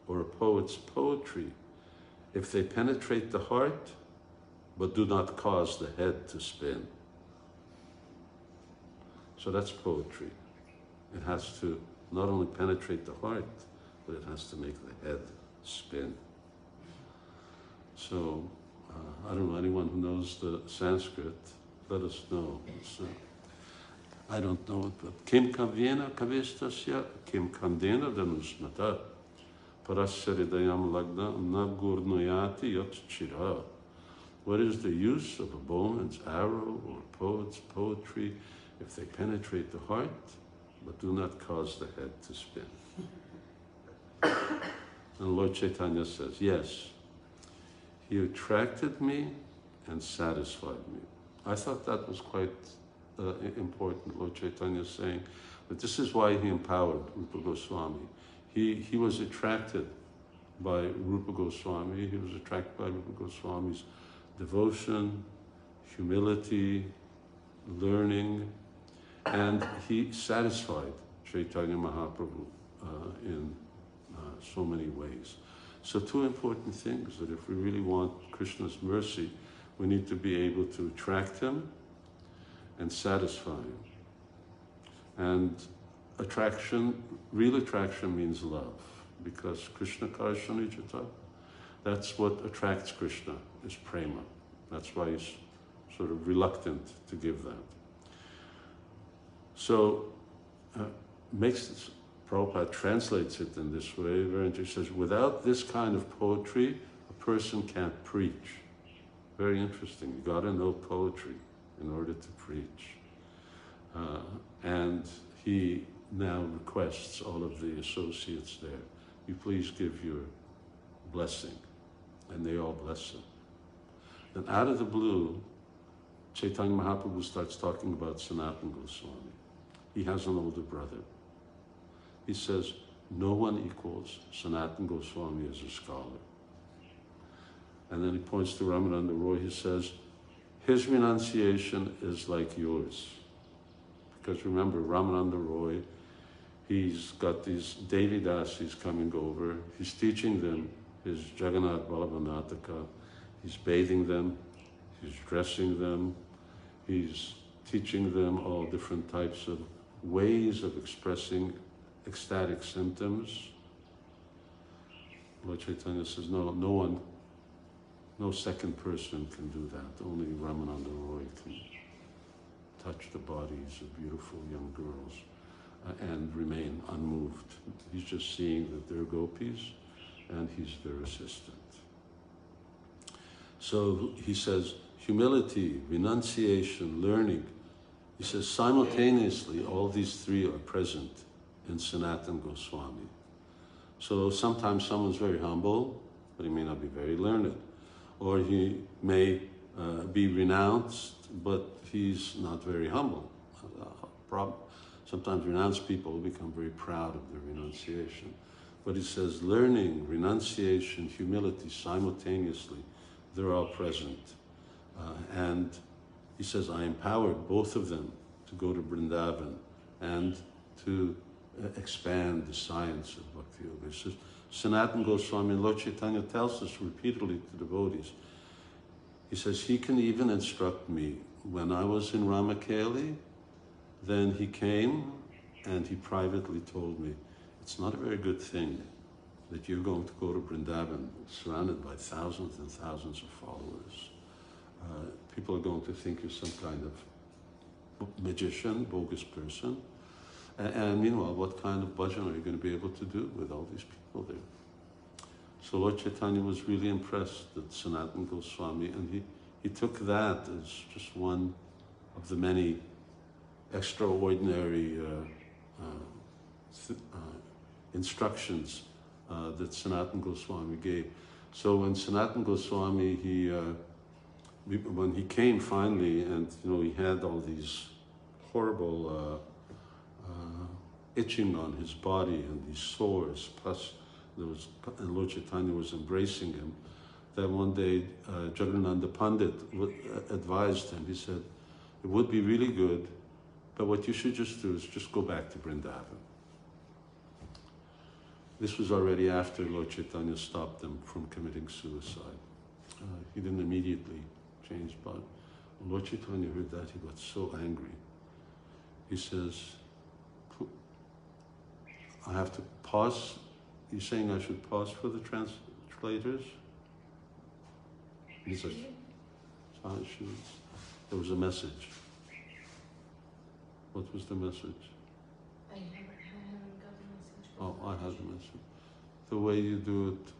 or a poet's poetry if they penetrate the heart but do not cause the head to spin? So that's poetry. It has to not only penetrate the heart, but it has to make the head spin. So, I don't know, anyone who knows the Sanskrit, let us know. I don't know it, but Kim kavyena kavistasya, Kim kandena danusmata, parasya hridayam lagna nagurnayati yachchira. What is the use of a bowman's arrow or a poet's poetry if they penetrate the heart, but do not cause the head to spin? And Lord Chaitanya says, yes, he attracted me and satisfied me. I thought that was quite important, Lord Chaitanya saying that this is why he empowered Rupa Goswami. He was attracted by Rupa Goswami, he was attracted by Rupa Goswami's devotion, humility, learning, and he satisfied Chaitanya Mahaprabhu in so many ways. So two important things, that if we really want Krishna's mercy, we need to be able to attract him and satisfy him. And attraction, real attraction means love, because Krishna Karshanijata, that's what attracts Krishna, is prema. That's why he's sort of reluctant to give that. So, Prabhupada translates it in this way, very interesting. He says, without this kind of poetry, a person can't preach. Very interesting. You got to know poetry in order to preach. And he now requests all of the associates there, you please give your blessing. And they all bless him. Then out of the blue, Chaitanya Mahaprabhu starts talking about Sanatana Goswami. He has an older brother. He says, no one equals Sanatana Goswami as a scholar. And then he points to Ramananda Roy, he says, his renunciation is like yours. Because remember, Ramananda Roy, he's got these Devi Dasis coming over, he's teaching them his Jagannath Balavanataka, he's bathing them, he's dressing them, he's teaching them all different types of ways of expressing ecstatic symptoms. Lord Chaitanya says, no second person can do that. Only Ramananda Roy can touch the bodies of beautiful young girls and remain unmoved. He's just seeing that they're gopis and he's their assistant. So he says, humility, renunciation, learning. He says simultaneously all these three are present in Sanatana Goswami. So sometimes someone's very humble, but he may not be very learned. Or he may be renounced, but he's not very humble. Sometimes renounced people become very proud of their renunciation. But he says learning, renunciation, humility simultaneously, they're all present. And he says, I empowered both of them to go to Vrindavan and to expand the science of Bhakti Yoga. He says, Sanatana Goswami, Lord Chaitanya tells us repeatedly to devotees, he says, he can even instruct me. When I was in Ramakeli, then he came and he privately told me, it's not a very good thing that you're going to go to Vrindavan surrounded by thousands and thousands of followers. People are going to think you're some kind of magician, bogus person. And meanwhile, what kind of bhajan are you going to be able to do with all these people there? So Lord Chaitanya was really impressed at Sanatana Goswami, and he took that as just one of the many extraordinary instructions that Sanatana Goswami gave. So when Sanatana Goswami, when he came finally, and he had all these horrible itching on his body and these sores, plus and Lord Chaitanya was embracing him, that one day Jagannatha Pandit advised him, he said, it would be really good, but what you should just do is just go back to Vrindavan. This was already after Lord Chaitanya stopped them from committing suicide. He didn't immediately change, but when Lord Chaitanya heard that, he got so angry. He says, I have to pause. You're saying I should pause for the translators? He says, there was a message. What was the message? I haven't got the message. Oh, I had the message. The way you do it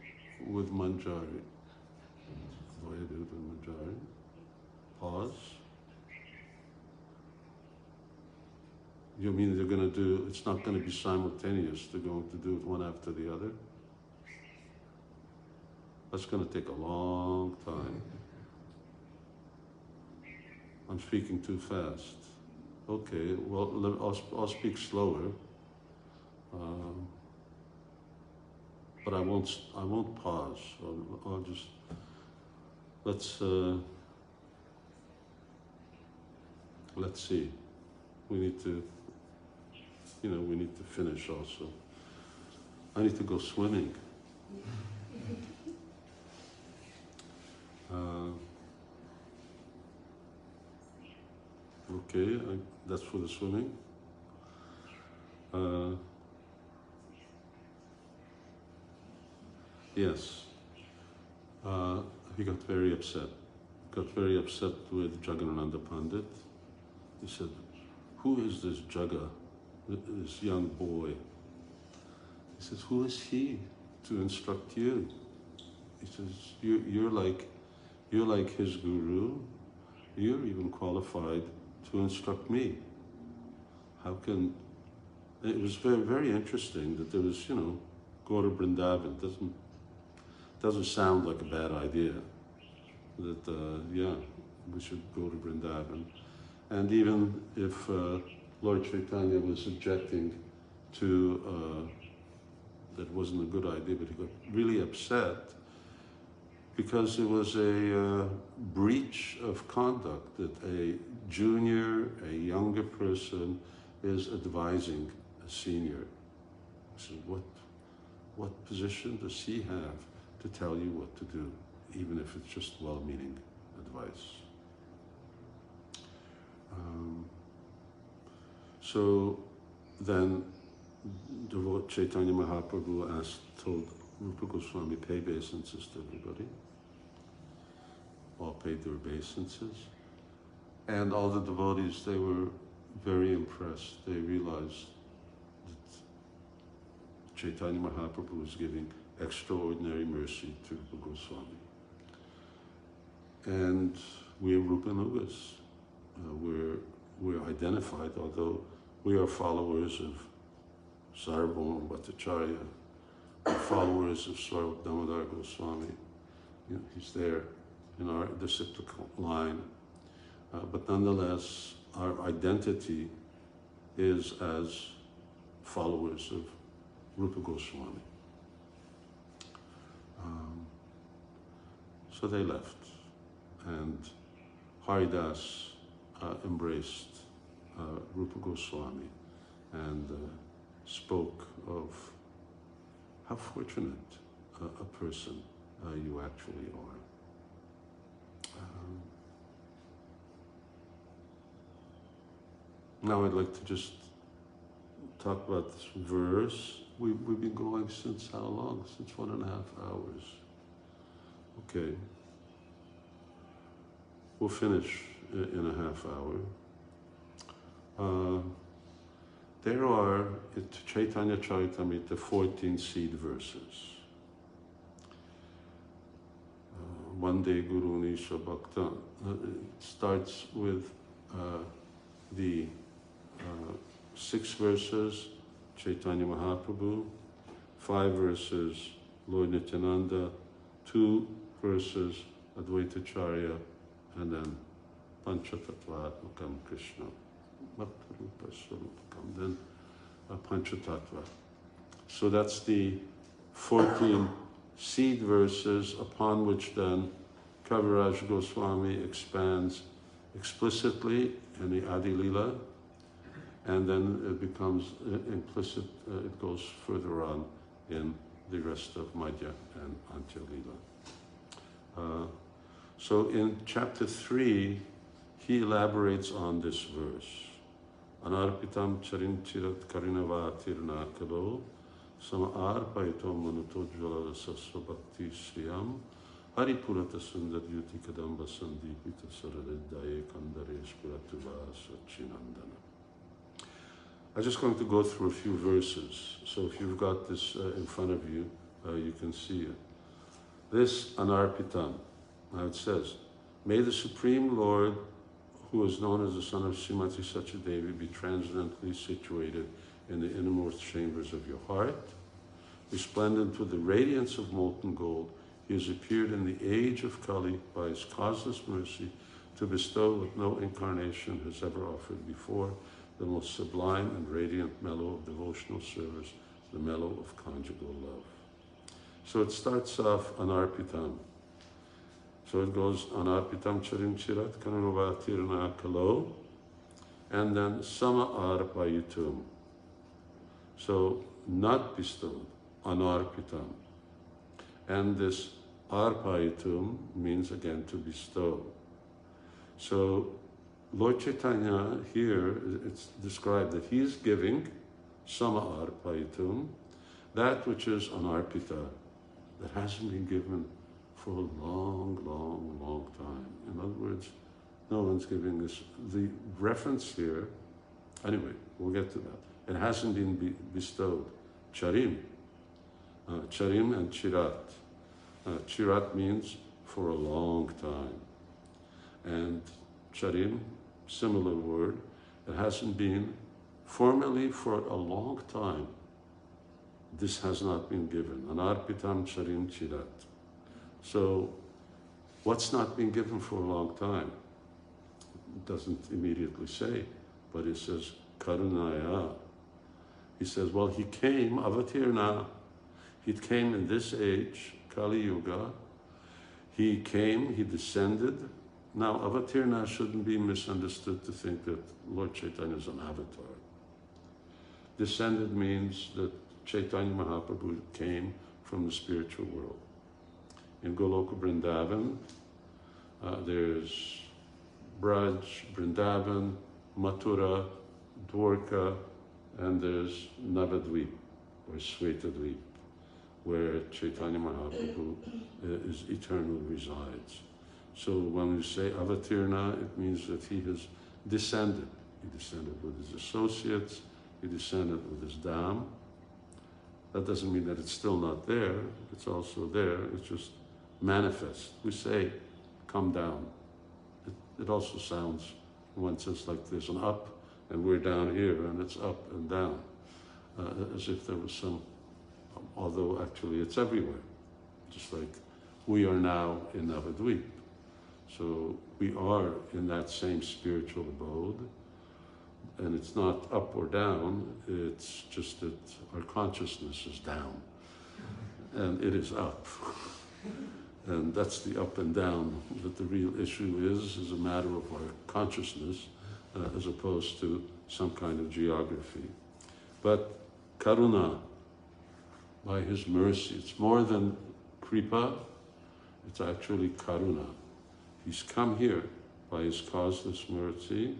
with Manjari. The way you do it with Manjari. Pause. You mean they're going to do, it's not going to be simultaneous, they're going to do it one after the other? That's going to take a long time. I'm speaking too fast. Okay, well, I'll speak slower. But I won't pause. I'll just, let's see. We need to, we need to finish also. I need to go swimming. Okay, that's for the swimming. Yes, he got very upset. Got very upset with Jagannatha Pandit. He said, who is this Jaga, this young boy? He says, who is he to instruct you? He says, you're like his guru. You're even qualified to instruct me. How can, it was very, very interesting that there was, go to Vrindavan. Doesn't sound like a bad idea. That, we should go to Vrindavan. And even if Lord Chaitanya was objecting to, that wasn't a good idea, but he got really upset because it was a breach of conduct that a junior, a younger person is advising a senior. So what position does he have to tell you what to do, even if it's just well-meaning advice? So then the Chaitanya Mahaprabhu told Rupa Goswami, pay obeisances to everybody. All paid their obeisances. And all the devotees, they were very impressed. They realized that Chaitanya Mahaprabhu was giving extraordinary mercy to Rupa Goswami. And we're Rupanugas. We're identified, although we are followers of Sarvabhauma Bhattacharya, we're followers of Swarup Damodar Goswami. He's there in our disciplic line. But nonetheless, our identity is as followers of Rupa Goswami. So they left, and Haridas embraced Rupa Goswami and spoke of how fortunate a person you actually are. Now I'd like to just talk about this verse. We've been going since how long? Since 1.5 hours. Okay. We'll finish in a half hour. There are, at Chaitanya Charitamrita, 14 seed verses. Vande Guru Nisha Bhakta. It starts with the 6 verses, Chaitanya Mahaprabhu, 5 verses, Lord Nityananda, 2 verses Advaitacharya, and then Panchatattva-atmakam Krishna. Then Panchatattva. So that's the 14 seed verses upon which then Kaviraj Goswami expands explicitly in the Adi Lila, and then it becomes implicit, it goes further on in the rest of Madhya and Antya Lila. So in chapter 3, he elaborates on this verse. Anarpitam charinchirat karinavatirna kalo sama arpayitom manutojvala sasva bhakti sriyam haripurata sundar yuti kadamba sandipita saradaye kandaresh puratuva sachinandana. I'm just going to go through a few verses. So if you've got this in front of you, you can see it. This Anarpitam, now it says, may the Supreme Lord, who is known as the son of Srimati Sachadevi, be transcendently situated in the innermost chambers of your heart. Resplendent with the radiance of molten gold, he has appeared in the age of Kali by his causeless mercy to bestow what no incarnation has ever offered before, the most sublime and radiant mellow of devotional service, the mellow of conjugal love. So it starts off Anarpitam. So it goes Anarpitam charinchirat karanavatirna kalo, and then Sama arpayitum. So not bestowed, Anarpitam. And this arpayitum means again to bestow. So Lord Chaitanya here, it's described that he is giving Sama arpayitum, that which is anarpita, that hasn't been given for a long, long, long time. In other words, no one's giving this. The reference here, anyway, we'll get to that. It hasn't been bestowed. Charim. Charim and chirat. Chirat means for a long time. And charim, similar word, it hasn't been formally for a long time. This has not been given. Anarpitam charim chirat. So, what's not been given for a long time? It doesn't immediately say, but it says karunaya. He says, well, he came, avatirna. He came in this age, Kali Yuga. He came, he descended. Now, avatirna shouldn't be misunderstood to think that Lord Chaitanya is an avatar. Descended means that Chaitanya Mahaprabhu came from the spiritual world. In Goloka Vrindavan, there's Braj, Vrindavan, Mathura, Dwarka, and there's Navadvip, or Svetadvip, where Chaitanya Mahaprabhu is eternally resides. So when we say avatirna, it means that he has descended. He descended with his associates, he descended with his dham. That doesn't mean that it's still not there, it's also there, it's just manifest. We say, come down. It also sounds, in one sense, like there's an up and we're down here and it's up and down, as if there was some, although actually it's everywhere, just like we are now in Navadvip. So we are in that same spiritual abode, and it's not up or down, it's just that our consciousness is down and it is up. And that's the up and down, that the real issue is a matter of our consciousness as opposed to some kind of geography. But karuna, by his mercy, it's more than kripa, it's actually karuna. He's come here by his causeless mercy.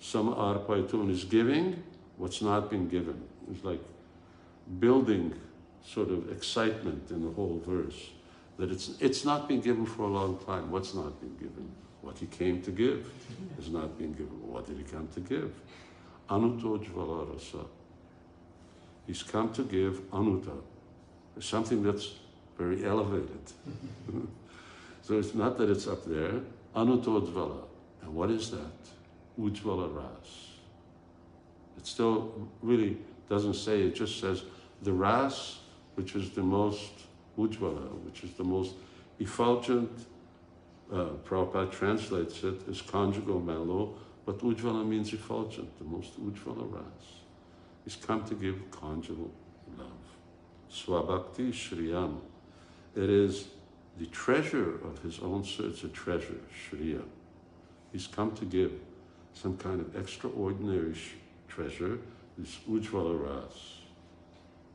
Some arpaitum is giving what's not been given. It's like building sort of excitement in the whole verse. That it's not been given for a long time. What's not been given? What he came to give has not been given. What did he come to give? Anuto jvala rasa. He's come to give anuta, something that's very elevated. So it's not that it's up there. Anuto jvala. And what is that? Ujvala ras. It still really doesn't say, it just says the ras, which is the most Ujjvala, which is the most effulgent, Prabhupada translates it as conjugal mellow, but Ujjvala means effulgent, the most Ujjvala ras. He's come to give conjugal love. Swabhakti Shriyam. It is the treasure of his own soul. It's a treasure, Shriya. He's come to give some kind of extraordinary treasure, this Ujjvala ras.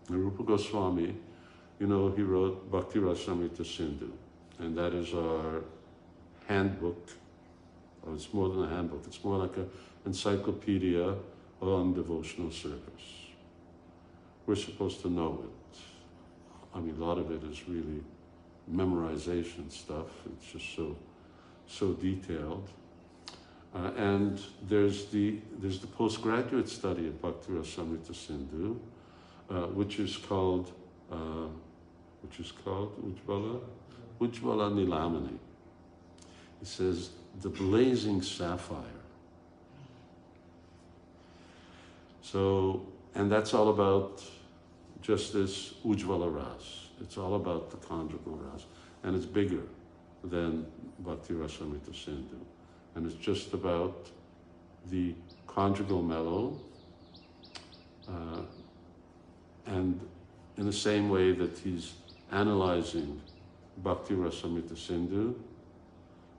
And Rupa Goswami, you know, he wrote Bhakti Rasamrita Sindhu, and that is our handbook. Oh, it's more than a handbook, it's more like an encyclopedia on devotional service. We're supposed to know it. I mean, a lot of it is really memorization stuff. It's just so detailed. And there's the postgraduate study of Bhakti Rasamrita Sindhu, which is called Ujjvala Nilamani. It says the blazing sapphire. So, and that's all about just this Ujjvala ras. It's all about the conjugal ras, and it's bigger than Bhakti Rasamrita Sindhu. And it's just about the conjugal mellow, and in the same way that he's analyzing Bhakti Rasamrita Sindhu,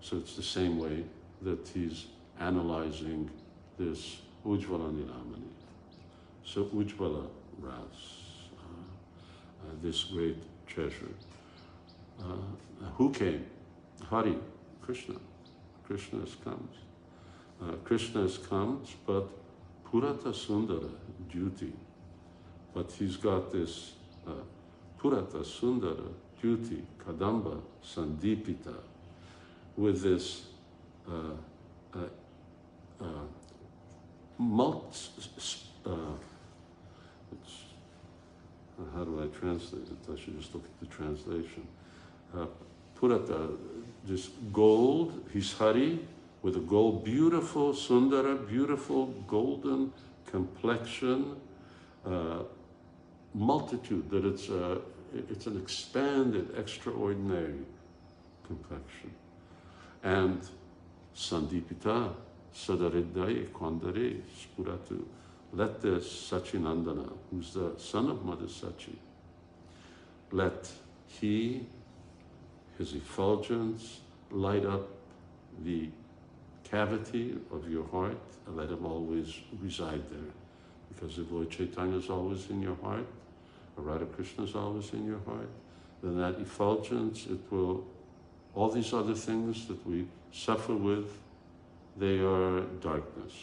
so it's the same way that he's analyzing this Ujjvala Nilamani. So Ujjvala ras, this great treasure. Who came? Hari, Krishna. Krishna has come. Krishna has come, but Purata Sundara, duty. But he's got this Purata Sundara, duty, Kadamba Sandipita, with this how do I translate it? I should just look at the translation. Purata, this gold, he's Hari, with a gold, beautiful, Sundara, beautiful, golden complexion, multitude, that it's an expanded, extraordinary complexion. And Sandipita, Sadaridai, Kwandare, Spuratu, let the Sachinandana, who's the son of Mother Sachi, let he, his effulgence, light up the cavity of your heart, and let him always reside there. Because if Lord Chaitanya is always in your heart, or Radha Krishna is always in your heart, then that effulgence, it will, all these other things that we suffer with, they are darkness.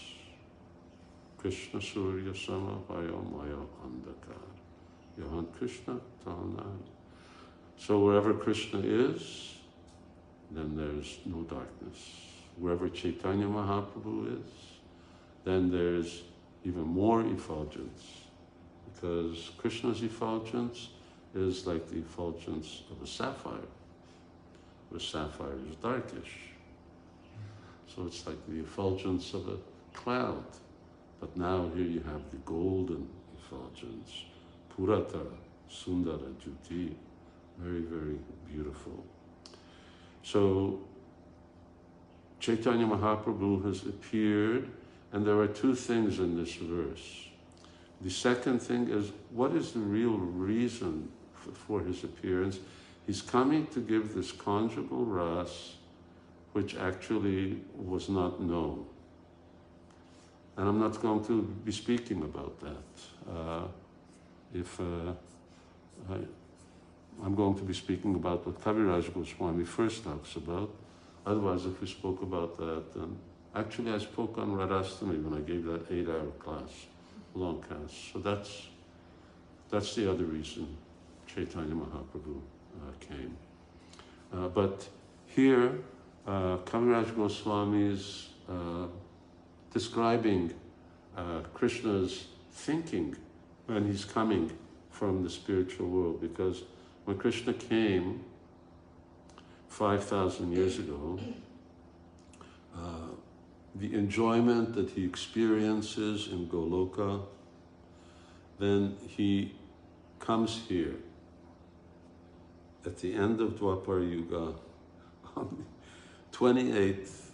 Krishna Surya Sama Vayo Maya Andakar. Yahan Krishna Tanai. So wherever Krishna is, then there's no darkness. Wherever Chaitanya Mahaprabhu is, then there's even more effulgence. Because Krishna's effulgence is like the effulgence of a sapphire. The sapphire is darkish. So it's like the effulgence of a cloud. But now here you have the golden effulgence. Purata, Sundara, Juti. Very, very beautiful. So Chaitanya Mahaprabhu has appeared, and there are two things in this verse. The second thing is, what is the real reason for his appearance? He's coming to give this conjugal ras, which actually was not known. And I'm not going to be speaking about that. I'm going to be speaking about what Kaviraj Goswami first talks about. Otherwise, if we spoke about that, then actually I spoke on Radhastami when I gave that 8-hour class, long class. So that's the other reason Chaitanya Mahaprabhu came. But here, Kaviraj Goswami is describing Krishna's thinking when he's coming from the spiritual world, because when Krishna came 5,000 years ago, the enjoyment that he experiences in Goloka, then he comes here at the end of Dwapara Yuga, on the 28th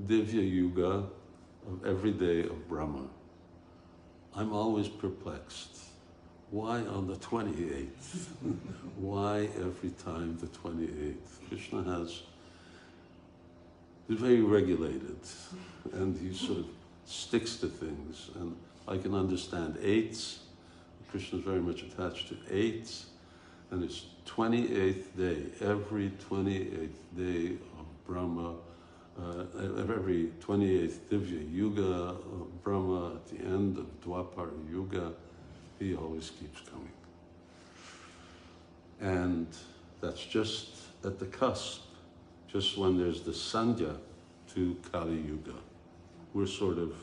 Divya Yuga of every day of Brahma. I'm always perplexed. Why on the 28th? Why every time the 28th? Krishna is very regulated, and he sort of sticks to things. And I can understand eights. Krishna is very much attached to eights, and it's 28th day, every 28th day of Brahma, every 28th Divya Yuga of Brahma, at the end of Dwapara Yuga, he always keeps coming. And that's just at the cusp, just when there's the Sandhya to Kali Yuga. We're sort of,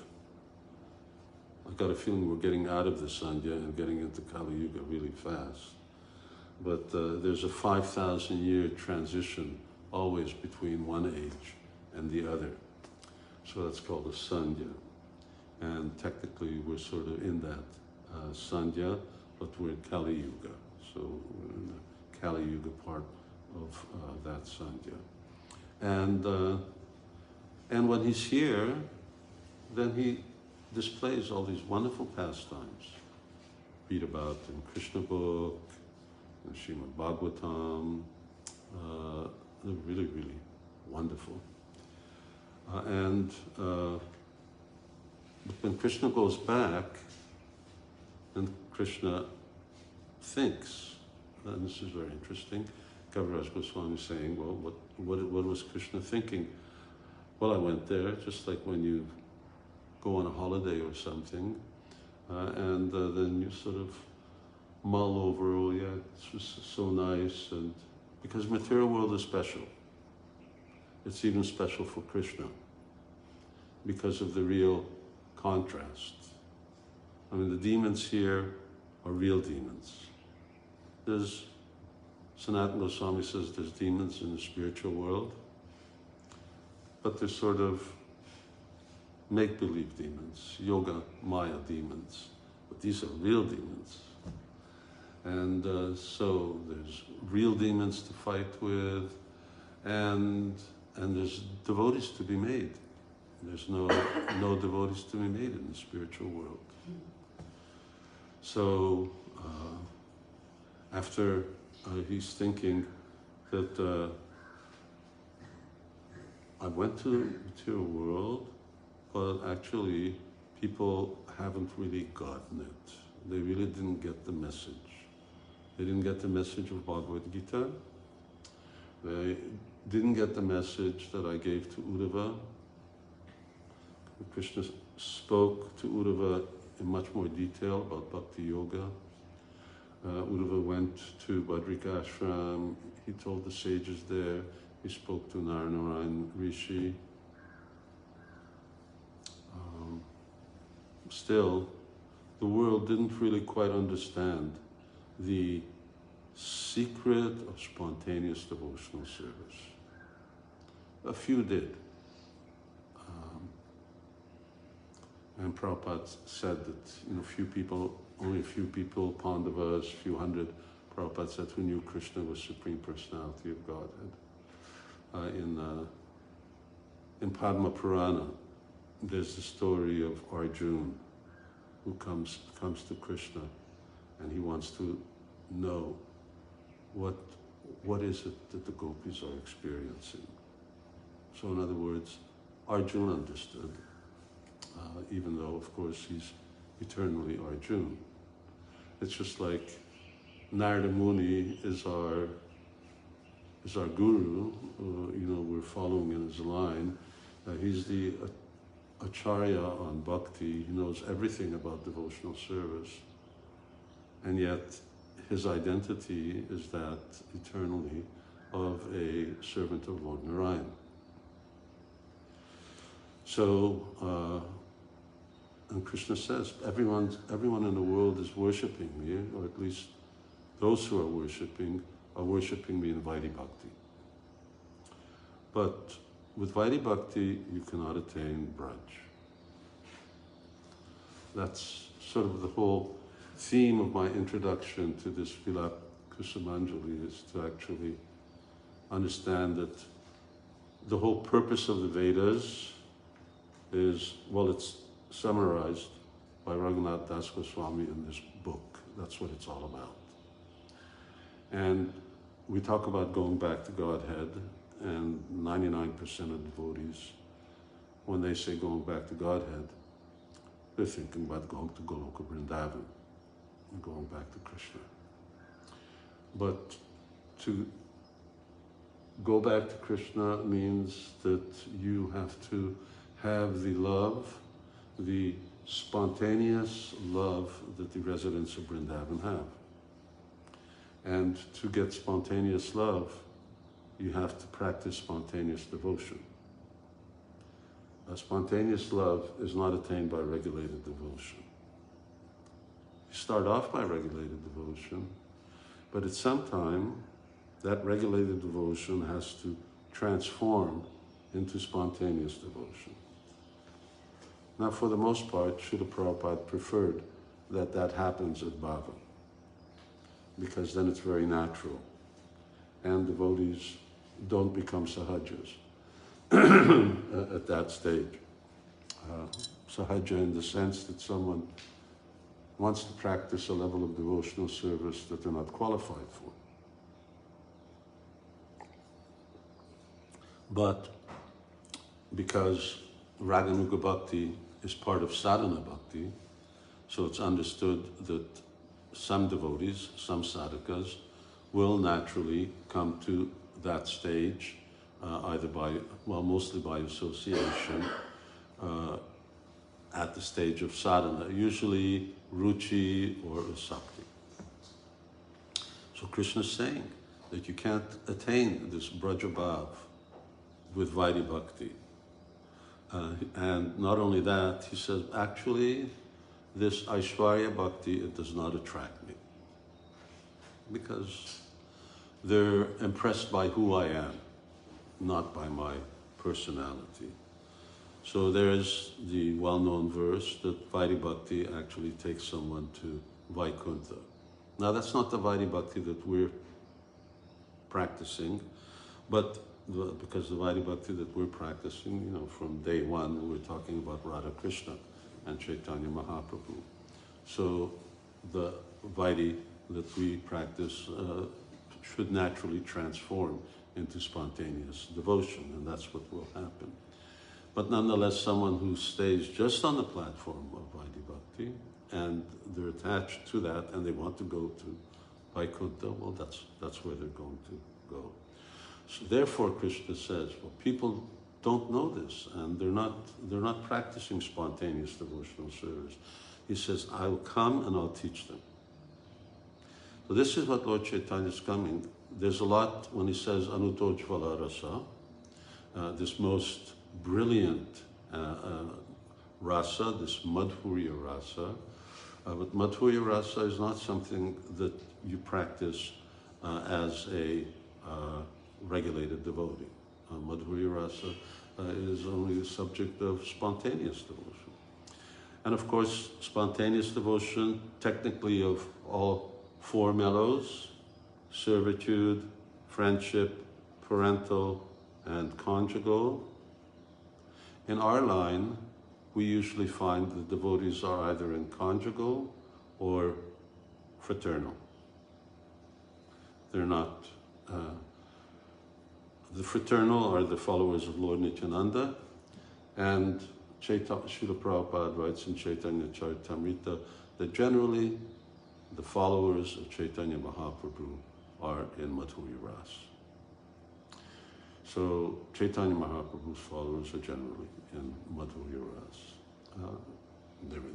I got a feeling we're getting out of the Sandhya and getting into Kali Yuga really fast. But there's a 5,000 year transition always between one age and the other. So that's called a Sandhya. And technically we're sort of in that Sandhya, but we're in Kali Yuga. So we're in the Kali Yuga part of that Sandhya. And when he's here, then he displays all these wonderful pastimes. Read about in Krishna book, in Srimad Bhagavatam. They're really, really wonderful. But when Krishna goes back, and Krishna thinks, and this is very interesting, Kaviraj Goswami is saying, well, what was Krishna thinking? Well, I went there, just like when you go on a holiday or something, and then you sort of mull over, oh yeah, this was so nice, and because material world is special. It's even special for Krishna because of the real contrast. I mean, the demons here are real demons. There's, Sanatana Goswami says there's demons in the spiritual world, but they're sort of make-believe demons, yoga, Maya demons, but these are real demons. And so there's real demons to fight with, and there's devotees to be made. There's no devotees to be made in the spiritual world. So after he's thinking that I went to the material world, but actually people haven't really gotten it. They really didn't get the message. They didn't get the message of Bhagavad Gita. They didn't get the message that I gave to Uddhava. Krishna spoke to Uddhava in much more detail about Bhakti Yoga. Uddhava went to Badrika Ashram. He told the sages there. He spoke to Narayana Rishi. Still, the world didn't really quite understand the secret of spontaneous devotional service. A few did. And Prabhupada said that, only a few people, Pandavas, few hundred, Prabhupada said, who knew Krishna was Supreme Personality of Godhead. In Padma Purana, there's the story of Arjuna, who comes to Krishna, and he wants to know what is it that the gopis are experiencing. So in other words, Arjuna understood, even though of course he's eternally Arjuna. It's just like Narada Muni is our guru, we're following in his line. He's the acharya on bhakti. He knows everything about devotional service, and yet his identity is that eternally of a servant of Lord Narayan. So, and Krishna says, everyone in the world is worshipping me, or at least those who are worshipping me in Vaidhi Bhakti. But with Vaidhi Bhakti, you cannot attain Braj. That's sort of the whole theme of my introduction to this Vilap Kusumanjali is to actually understand that the whole purpose of the Vedas is, well, it's summarized by Raghunath Das Goswami in this book. That's what it's all about. And we talk about going back to Godhead, and 99% of devotees, when they say going back to Godhead, they're thinking about going to Goloka Vrindavan and going back to Krishna. But to go back to Krishna means that you have to have the love, the spontaneous love that the residents of Vrindavan have. And to get spontaneous love, you have to practice spontaneous devotion. A spontaneous love is not attained by regulated devotion. You start off by regulated devotion, but at some time, that regulated devotion has to transform into spontaneous devotion. Now, for the most part, Srila Prabhupada preferred that that happens at Bhava, because then it's very natural, and devotees don't become sahajas at that stage. Sahaja in the sense that someone wants to practice a level of devotional service that they're not qualified for. But because Raganuga Bhakti is part of sadhana bhakti, so it's understood that some devotees, some sadhakas, will naturally come to that stage, either by, well, mostly by association, at the stage of sadhana, usually ruchi or asakti. So Krishna is saying that you can't attain this brajabhav with Vaidhi Bhakti. And not only that, he says, actually, this Aishwarya Bhakti, it does not attract me. Because they're impressed by who I am, not by my personality. So there's the well-known verse that Vaidhi Bhakti actually takes someone to Vaikuntha. Now that's not the Vaidhi Bhakti that we're practicing, but because the Vaidhi Bhakti that we're practicing, from day one, we're talking about Radha Krishna and Chaitanya Mahaprabhu. So the Vaidhi that we practice should naturally transform into spontaneous devotion, and that's what will happen. But nonetheless, someone who stays just on the platform of Vaidhi Bhakti, and they're attached to that, and they want to go to Vaikuntha, well, that's where they're going to go. So therefore, Krishna says, well, people don't know this, and they're not practicing spontaneous devotional service. He says, I will come and I'll teach them. So this is what Lord Chaitanya is coming. There's a lot when he says Anutojvala Rasa, this most brilliant rasa, this Madhurya Rasa. But Madhurya Rasa is not something that you practice as a regulated devotee. Madhurya Rasa is only the subject of spontaneous devotion. And of course, spontaneous devotion, technically of all four mellows, servitude, friendship, parental, and conjugal. In our line, we usually find the devotees are either in conjugal or fraternal. They're not. The fraternal are the followers of Lord Nityananda, and Srila Prabhupada writes in Chaitanya Charitamrita that generally the followers of Chaitanya Mahaprabhu are in Madhurya Rasa. So Chaitanya Mahaprabhu's followers are generally in Madhurya Rasa.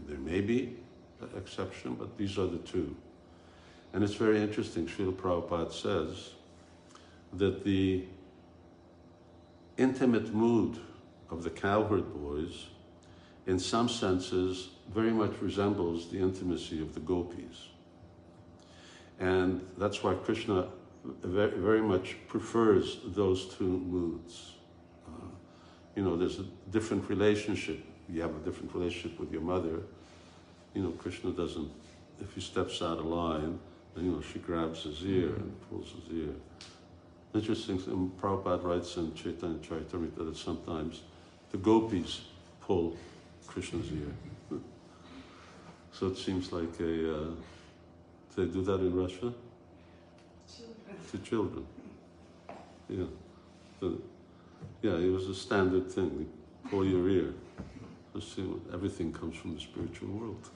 There may be an exception, but these are the two. And it's very interesting, Srila Prabhupada says that the intimate mood of the cowherd boys, in some senses, very much resembles the intimacy of the gopis. And that's why Krishna very, very much prefers those two moods. There's a different relationship. You have a different relationship with your mother. Krishna doesn't, if he steps out of line, And she grabs his ear and pulls his ear. Interesting thing, Prabhupada writes in Chaitanya Charitamrita that sometimes the gopis pull Krishna's ear. So it seems like do they do that in Russia? To children. Yeah. It was a standard thing. They pull your ear. Everything comes from the spiritual world.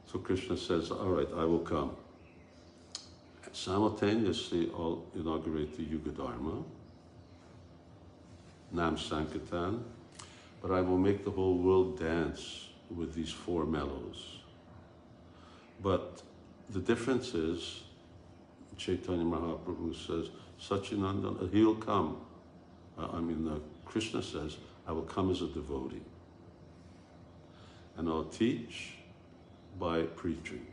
So Krishna says, all right, I will come. Simultaneously, I'll inaugurate the Yuga Dharma, Nam Sankirtan, but I will make the whole world dance with these four mellows. But the difference is, Chaitanya Mahaprabhu says, Sachinandan, he'll come. Krishna says, I will come as a devotee. And I'll teach by preaching.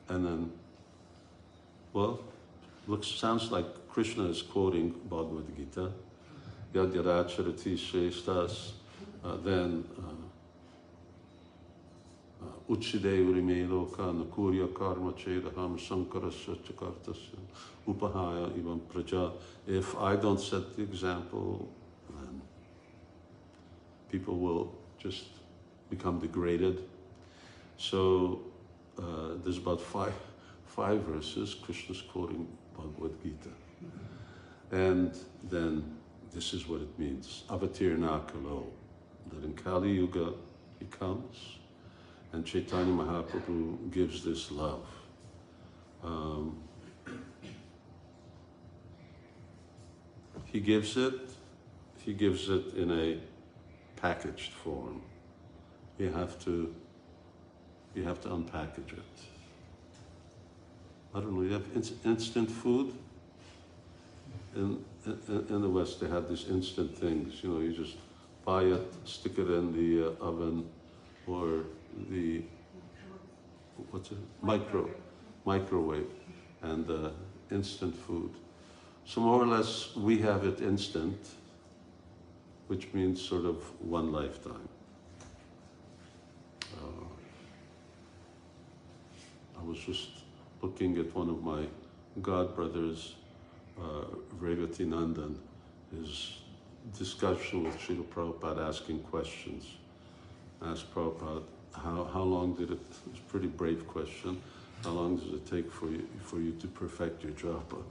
And then, sounds like Krishna is quoting Bhagavad Gita. Yad yadacharati shrestas, then Uchide urime loka nakurya karma chedaham sankarasya chakartasya upahaya ivam praja. If I don't set the example, then people will just become degraded. So there's about five verses, Krishna's quoting Bhagavad Gita. And then this is what it means, avatirna kalo, that in Kali Yuga he comes, and Chaitanya Mahaprabhu gives this love. He gives it in a packaged form. You have to unpackage it. I don't know, you have instant food? In the West, they have these instant things. You just buy it, stick it in the oven, or the, microwave, and instant food. So more or less, we have it instant, which means sort of one lifetime. I was just looking at one of my godbrothers, Revati Nandan, his discussion with Srila Prabhupada, asking questions. Asked Prabhupada, how long did it, it's a pretty brave question, how long does it take for you to perfect your japa?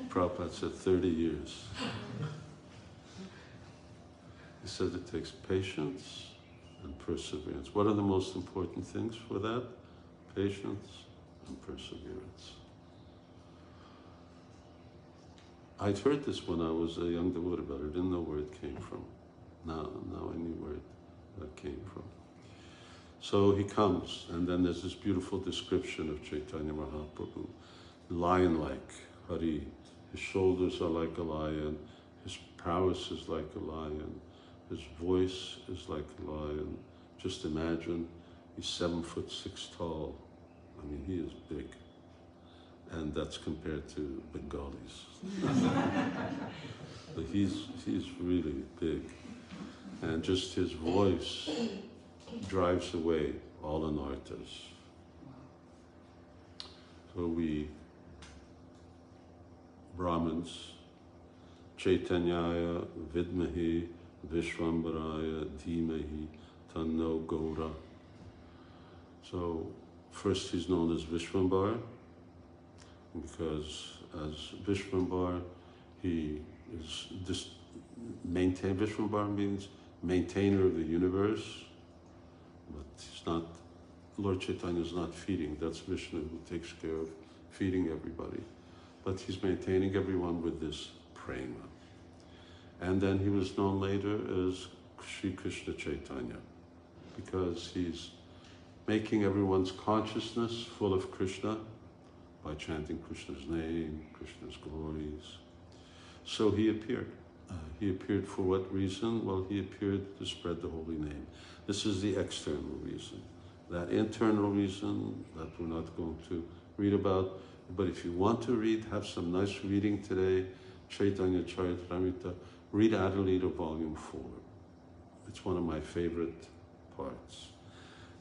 Prabhupada said 30 years. He said it takes patience and perseverance. What are the most important things for that? Patience and perseverance. I'd heard this when I was a young devotee, but I didn't know where it came from. Now I knew where it came from. So he comes, and then there's this beautiful description of Chaitanya Mahaprabhu, lion-like, Hari. His shoulders are like a lion, his prowess is like a lion, his voice is like a lion. Just imagine, he's 7'6" tall. I mean, he is big. And that's compared to Bengalis. But he's really big. And just his voice drives away all anarthas. So we Brahmins, Chaitanyaya Vidmahi Vishvambaraya Dhimahi Tanno Gaura. So first he's known as Vishvambar, because as Vishvambar, he is Vishvambar means maintainer of the universe, but he's not, Lord Chaitanya is not feeding, that's Vishnu who takes care of feeding everybody. But he's maintaining everyone with this prema. And then he was known later as Sri Krishna Chaitanya, because he's making everyone's consciousness full of Krishna by chanting Krishna's name, Krishna's glories. So he appeared. He appeared for what reason? Well, he appeared to spread the holy name. This is the external reason. That internal reason, that we're not going to read about. But if you want to read, have some nice reading today, Chaitanya Charitamrita, read Adalita Volume 4. It's one of my favorite parts.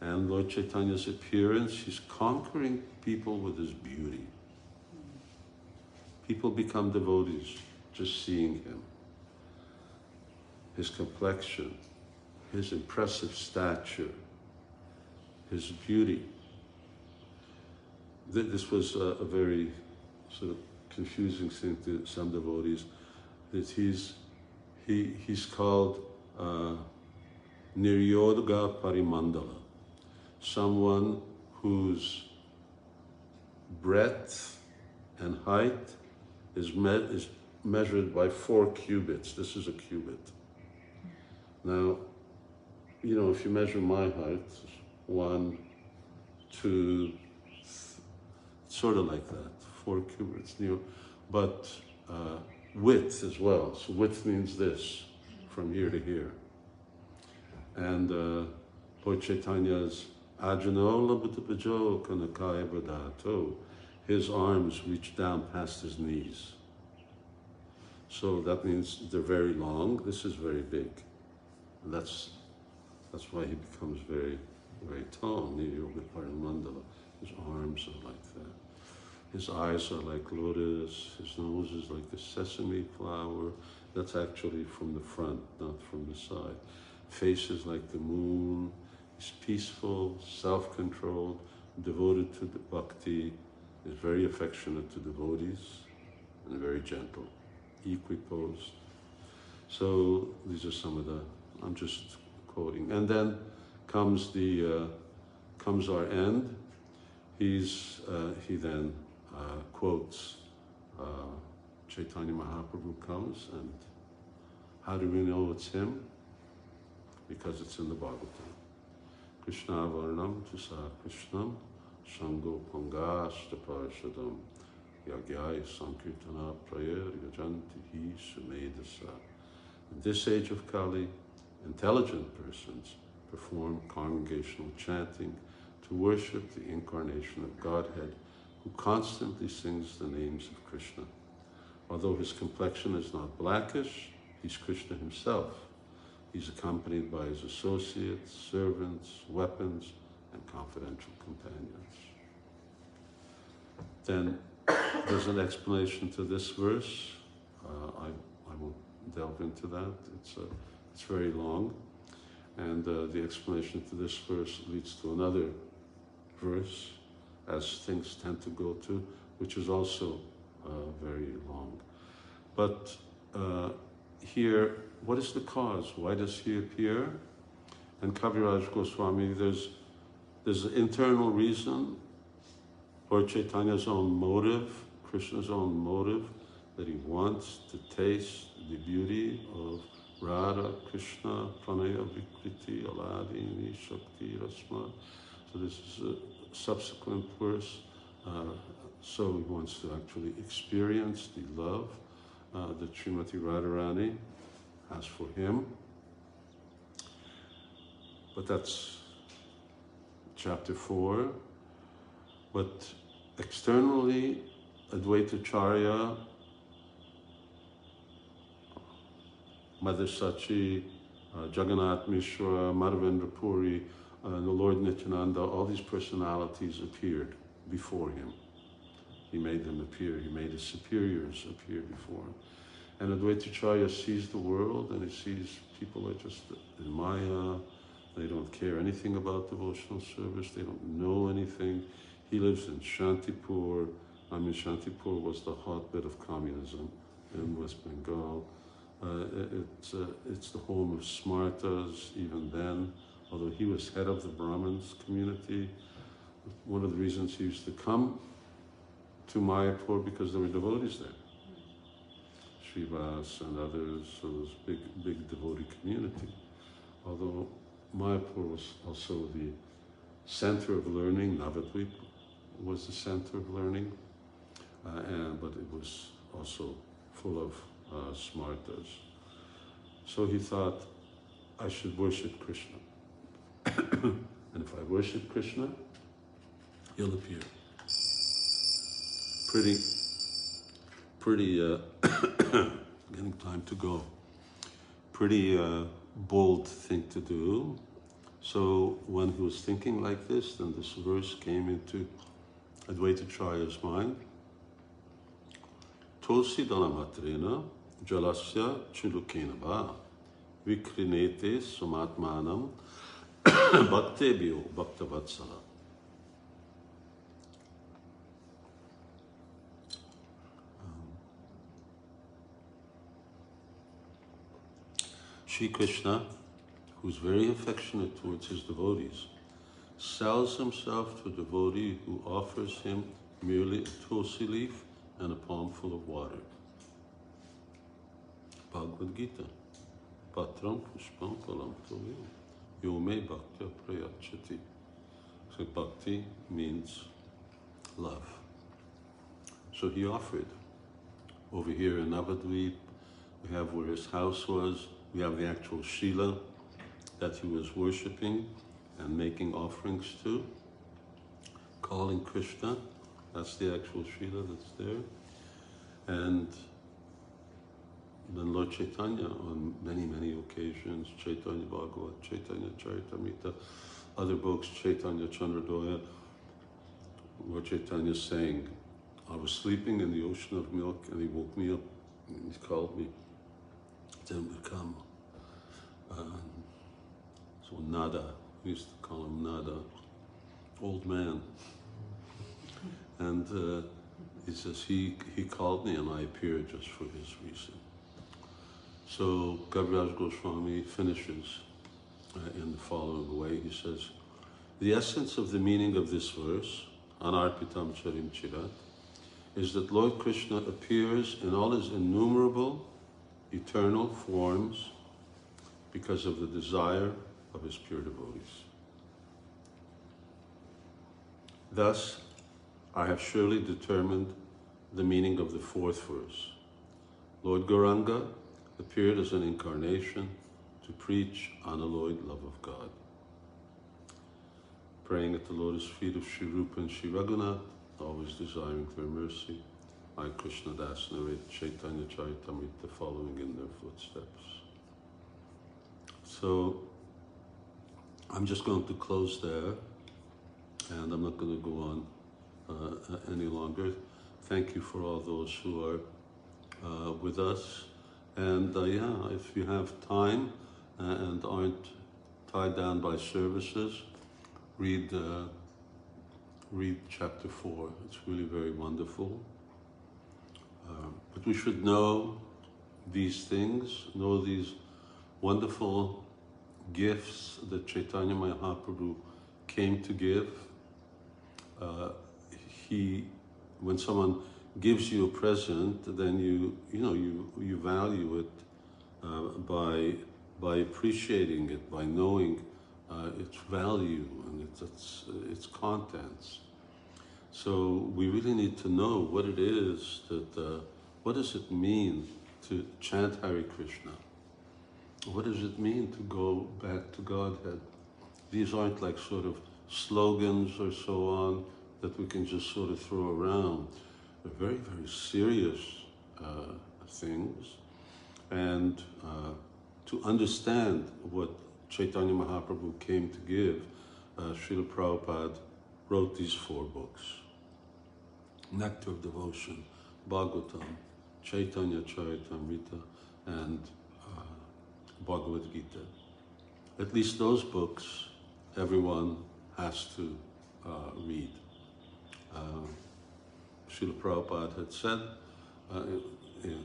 And Lord Chaitanya's appearance, he's conquering people with his beauty. People become devotees just seeing him. His complexion, his impressive stature, his beauty. This was a very sort of confusing thing to some devotees, that he's called Niryodga Parimandala, someone whose breadth and height is measured by 4 cubits. This is a cubit. Now, you know, if you measure my height, 1, 2, sort of like that, 4 cubits, you know, but width as well. So width means this, from here to here. And Lord Chaitanya's Ajanola Bhuttapajo Kanakaya Badato, his arms reach down past his knees. So that means they're very long. This is very big. And that's why he becomes very, very tall. Mandala. His arms are like that. His eyes are like lotus. His nose is like the sesame flower. That's actually from the front, not from the side. Face is like the moon. He's peaceful, self-controlled, devoted to the bhakti. Is very affectionate to devotees and very gentle, equiposed. So these are some of the, I'm just quoting. And then comes our end. He then quotes Chaitanya Mahaprabhu comes, and how do we know it's him? Because it's in the Bhagavatam. Krishna Varnam Tusa Krishnam Shango Pangashta Parshadam Yagyaya Sankirtana Prayer Yajanti Hi Sumedasa. In this age of Kali, intelligent persons perform congregational chanting to worship the incarnation of Godhead, who constantly sings the names of Krishna. Although his complexion is not blackish, he's Krishna himself. He's accompanied by his associates, servants, weapons, and confidential companions. Then there's an explanation to this verse. I won't delve into that. It's very long. And the explanation to this verse leads to another verse, as things tend to go to, which is also very long. But here, what is the cause? Why does he appear? And Kaviraj Goswami, there's an internal reason, or Chaitanya's own motive, Krishna's own motive, that he wants to taste the beauty of Radha, Krishna, Pranaya, Vikriti, Aladini, Shakti, Rasma. So this is a subsequent verse. So he wants to actually experience the love that Srimati Radharani has for him. But that's chapter 4. But externally, Advaitacharya, Mother Sachi, Jagannath Mishra, Madhavendra Puri, and the Lord Nityananda, all these personalities appeared before him. He made them appear. He made his superiors appear before him. And Advaitacharya sees the world, and he sees people are just in Maya. They don't care anything about devotional service. They don't know anything. He lives in Shantipur. I mean, Shantipur was the hotbed of communism in West Bengal. It's the home of Smartas even then, although he was head of the Brahmins community. One of the reasons he used to come to Māyāpur because there were devotees there. Srivas and others, so it was a big devotee community. Although Māyāpur was also the center of learning, Navadvip was the center of learning, but it was also full of smartas. So he thought, I should worship Krishna. And if I worship Krishna, he'll appear. Pretty getting time to go. Pretty bold thing to do. So when he was thinking like this, then this verse came into Advaitacharya's mind. Tulsi dalamatrena jalasya chulukena ba vikrinete sumatmanam bhaktebhyo bhaktavatsala. Sri Krishna, who's very affectionate towards his devotees, sells himself to a devotee who offers him merely a tulsi leaf and a palm full of water. Bhagavad Gita. Patram pushpam palam toyo yome bhaktya prayachati. So bhakti means love. So he offered. Over here in Navadvip, we have where his house was, we have the actual Shila that he was worshipping and making offerings to, calling Krishna. That's the actual Shila that's there. And then Lord Chaitanya, on many, many occasions, Chaitanya Bhagavat, Chaitanya Charitamrita, other books, Chaitanya Chandradoya, Lord Chaitanya saying, I was sleeping in the ocean of milk and he woke me up and he called me. Then we come. So Nada, we used to call him Nada, old man. And he says, he called me and I appeared just for his reason. So Kaviraj Goswami finishes in the following way. He says, the essence of the meaning of this verse, Anarpitam Charim Chirat, is that Lord Krishna appears in all his innumerable eternal forms because of the desire of his pure devotees. Thus, I have surely determined the meaning of the fourth verse. Lord Gauranga appeared as an incarnation to preach unalloyed love of God. Praying at the lotus feet of Shri Rupa and Shri Raghunath, always desiring their mercy, I, Krishna Das, narrate Chaitanya Charitamrita following in their footsteps. So, I'm just going to close there, and I'm not going to go on any longer. Thank you for all those who are with us. And yeah, if you have time and aren't tied down by services, read chapter 4. It's really very wonderful. But we should know these things, know these wonderful gifts that Chaitanya Mahaprabhu came to give. When someone gives you a present, then you value it by appreciating it, by knowing its value and its contents. So we really need to know what it is that, what does it mean to chant Hare Krishna? What does it mean to go back to Godhead? These aren't like sort of slogans or so on that we can just sort of throw around. They're very, very serious things. And to understand what Chaitanya Mahaprabhu came to give, Srila Prabhupada wrote these 4 books. Nectar of Devotion, Bhagavatam, Chaitanya Charitamrita, and Bhagavad Gita. At least those books everyone has to read. Srila Prabhupada had said,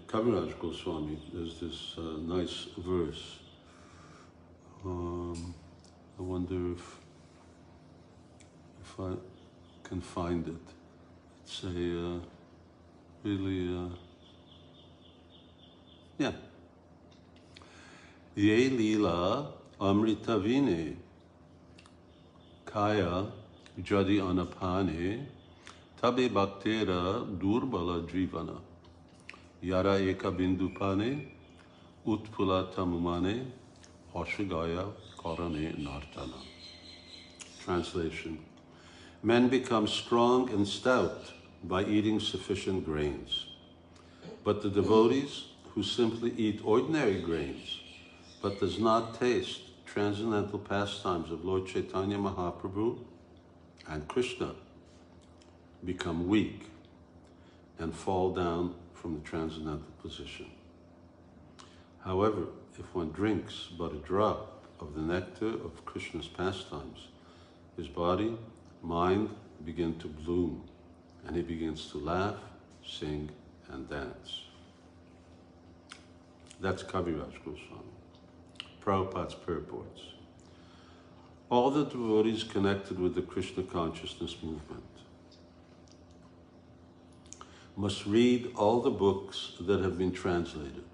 Kaviraj Goswami, there's this nice verse. I wonder if I can find it. It's a really, yeah. Ye lila amrita vine kaya jadi anapane tabe bhaktera durbala jivana yara eka bindupane utpula tamumane hoshigaya karane nartana. Translation: men become strong and stout by eating sufficient grains, but the devotees who simply eat ordinary grains but does not taste transcendental pastimes of Lord Chaitanya Mahaprabhu and Krishna become weak and fall down from the transcendental position. However, if one drinks but a drop of the nectar of Krishna's pastimes, his body, mind begin to bloom, and he begins to laugh, sing, and dance. That's Kaviraj Goswami. Prabhupada's purports. All the devotees connected with the Krishna consciousness movement must read all the books that have been translated.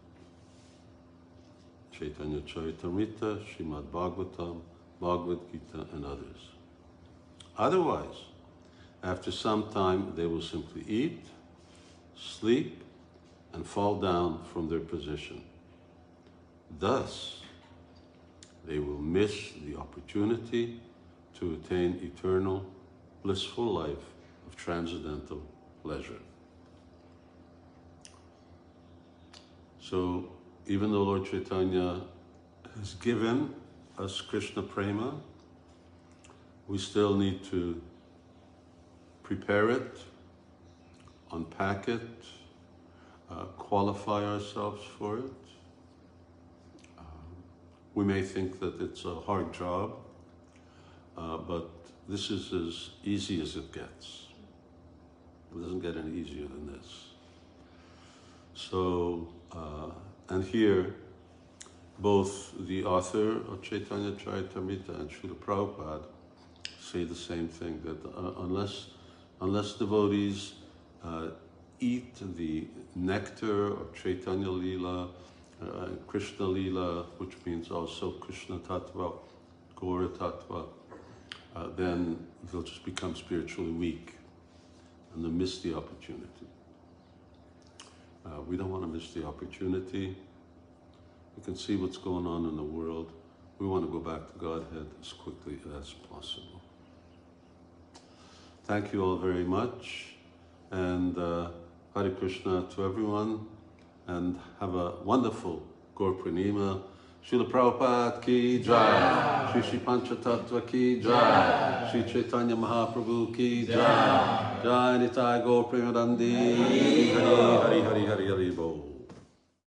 Chaitanya Charitamrita, Srimad Bhagavatam, Bhagavad Gita, and others. Otherwise, after some time, they will simply eat, sleep, and fall down from their position. Thus, they will miss the opportunity to attain eternal, blissful life of transcendental pleasure. So, even though Lord Chaitanya has given us Krishna Prema, we still need to prepare it, unpack it, qualify ourselves for it. We may think that it's a hard job, but this is as easy as it gets. It doesn't get any easier than this. So, and here, both the author of Chaitanya Charitamrita and Srila Prabhupada say the same thing, that unless devotees eat the nectar of Chaitanya Lila, Krishna Lila, which means also Krishna Tattva, Gaura-pūrṇimā, then they'll just become spiritually weak and they'll miss the opportunity. We don't want to miss the opportunity. We can see what's going on in the world. We want to go back to Godhead as quickly as possible. Thank you all very much, and Hare Krishna to everyone, and have a wonderful Gaura-pūrṇimā. Srila Prabhupada ki jai, Shri Shri Panchatattva ki jai, Shri Chaitanya Mahaprabhu ki jai, Jai Nitai Gaura-Premanandi, Hari Hari Hari Hari Hari Bo.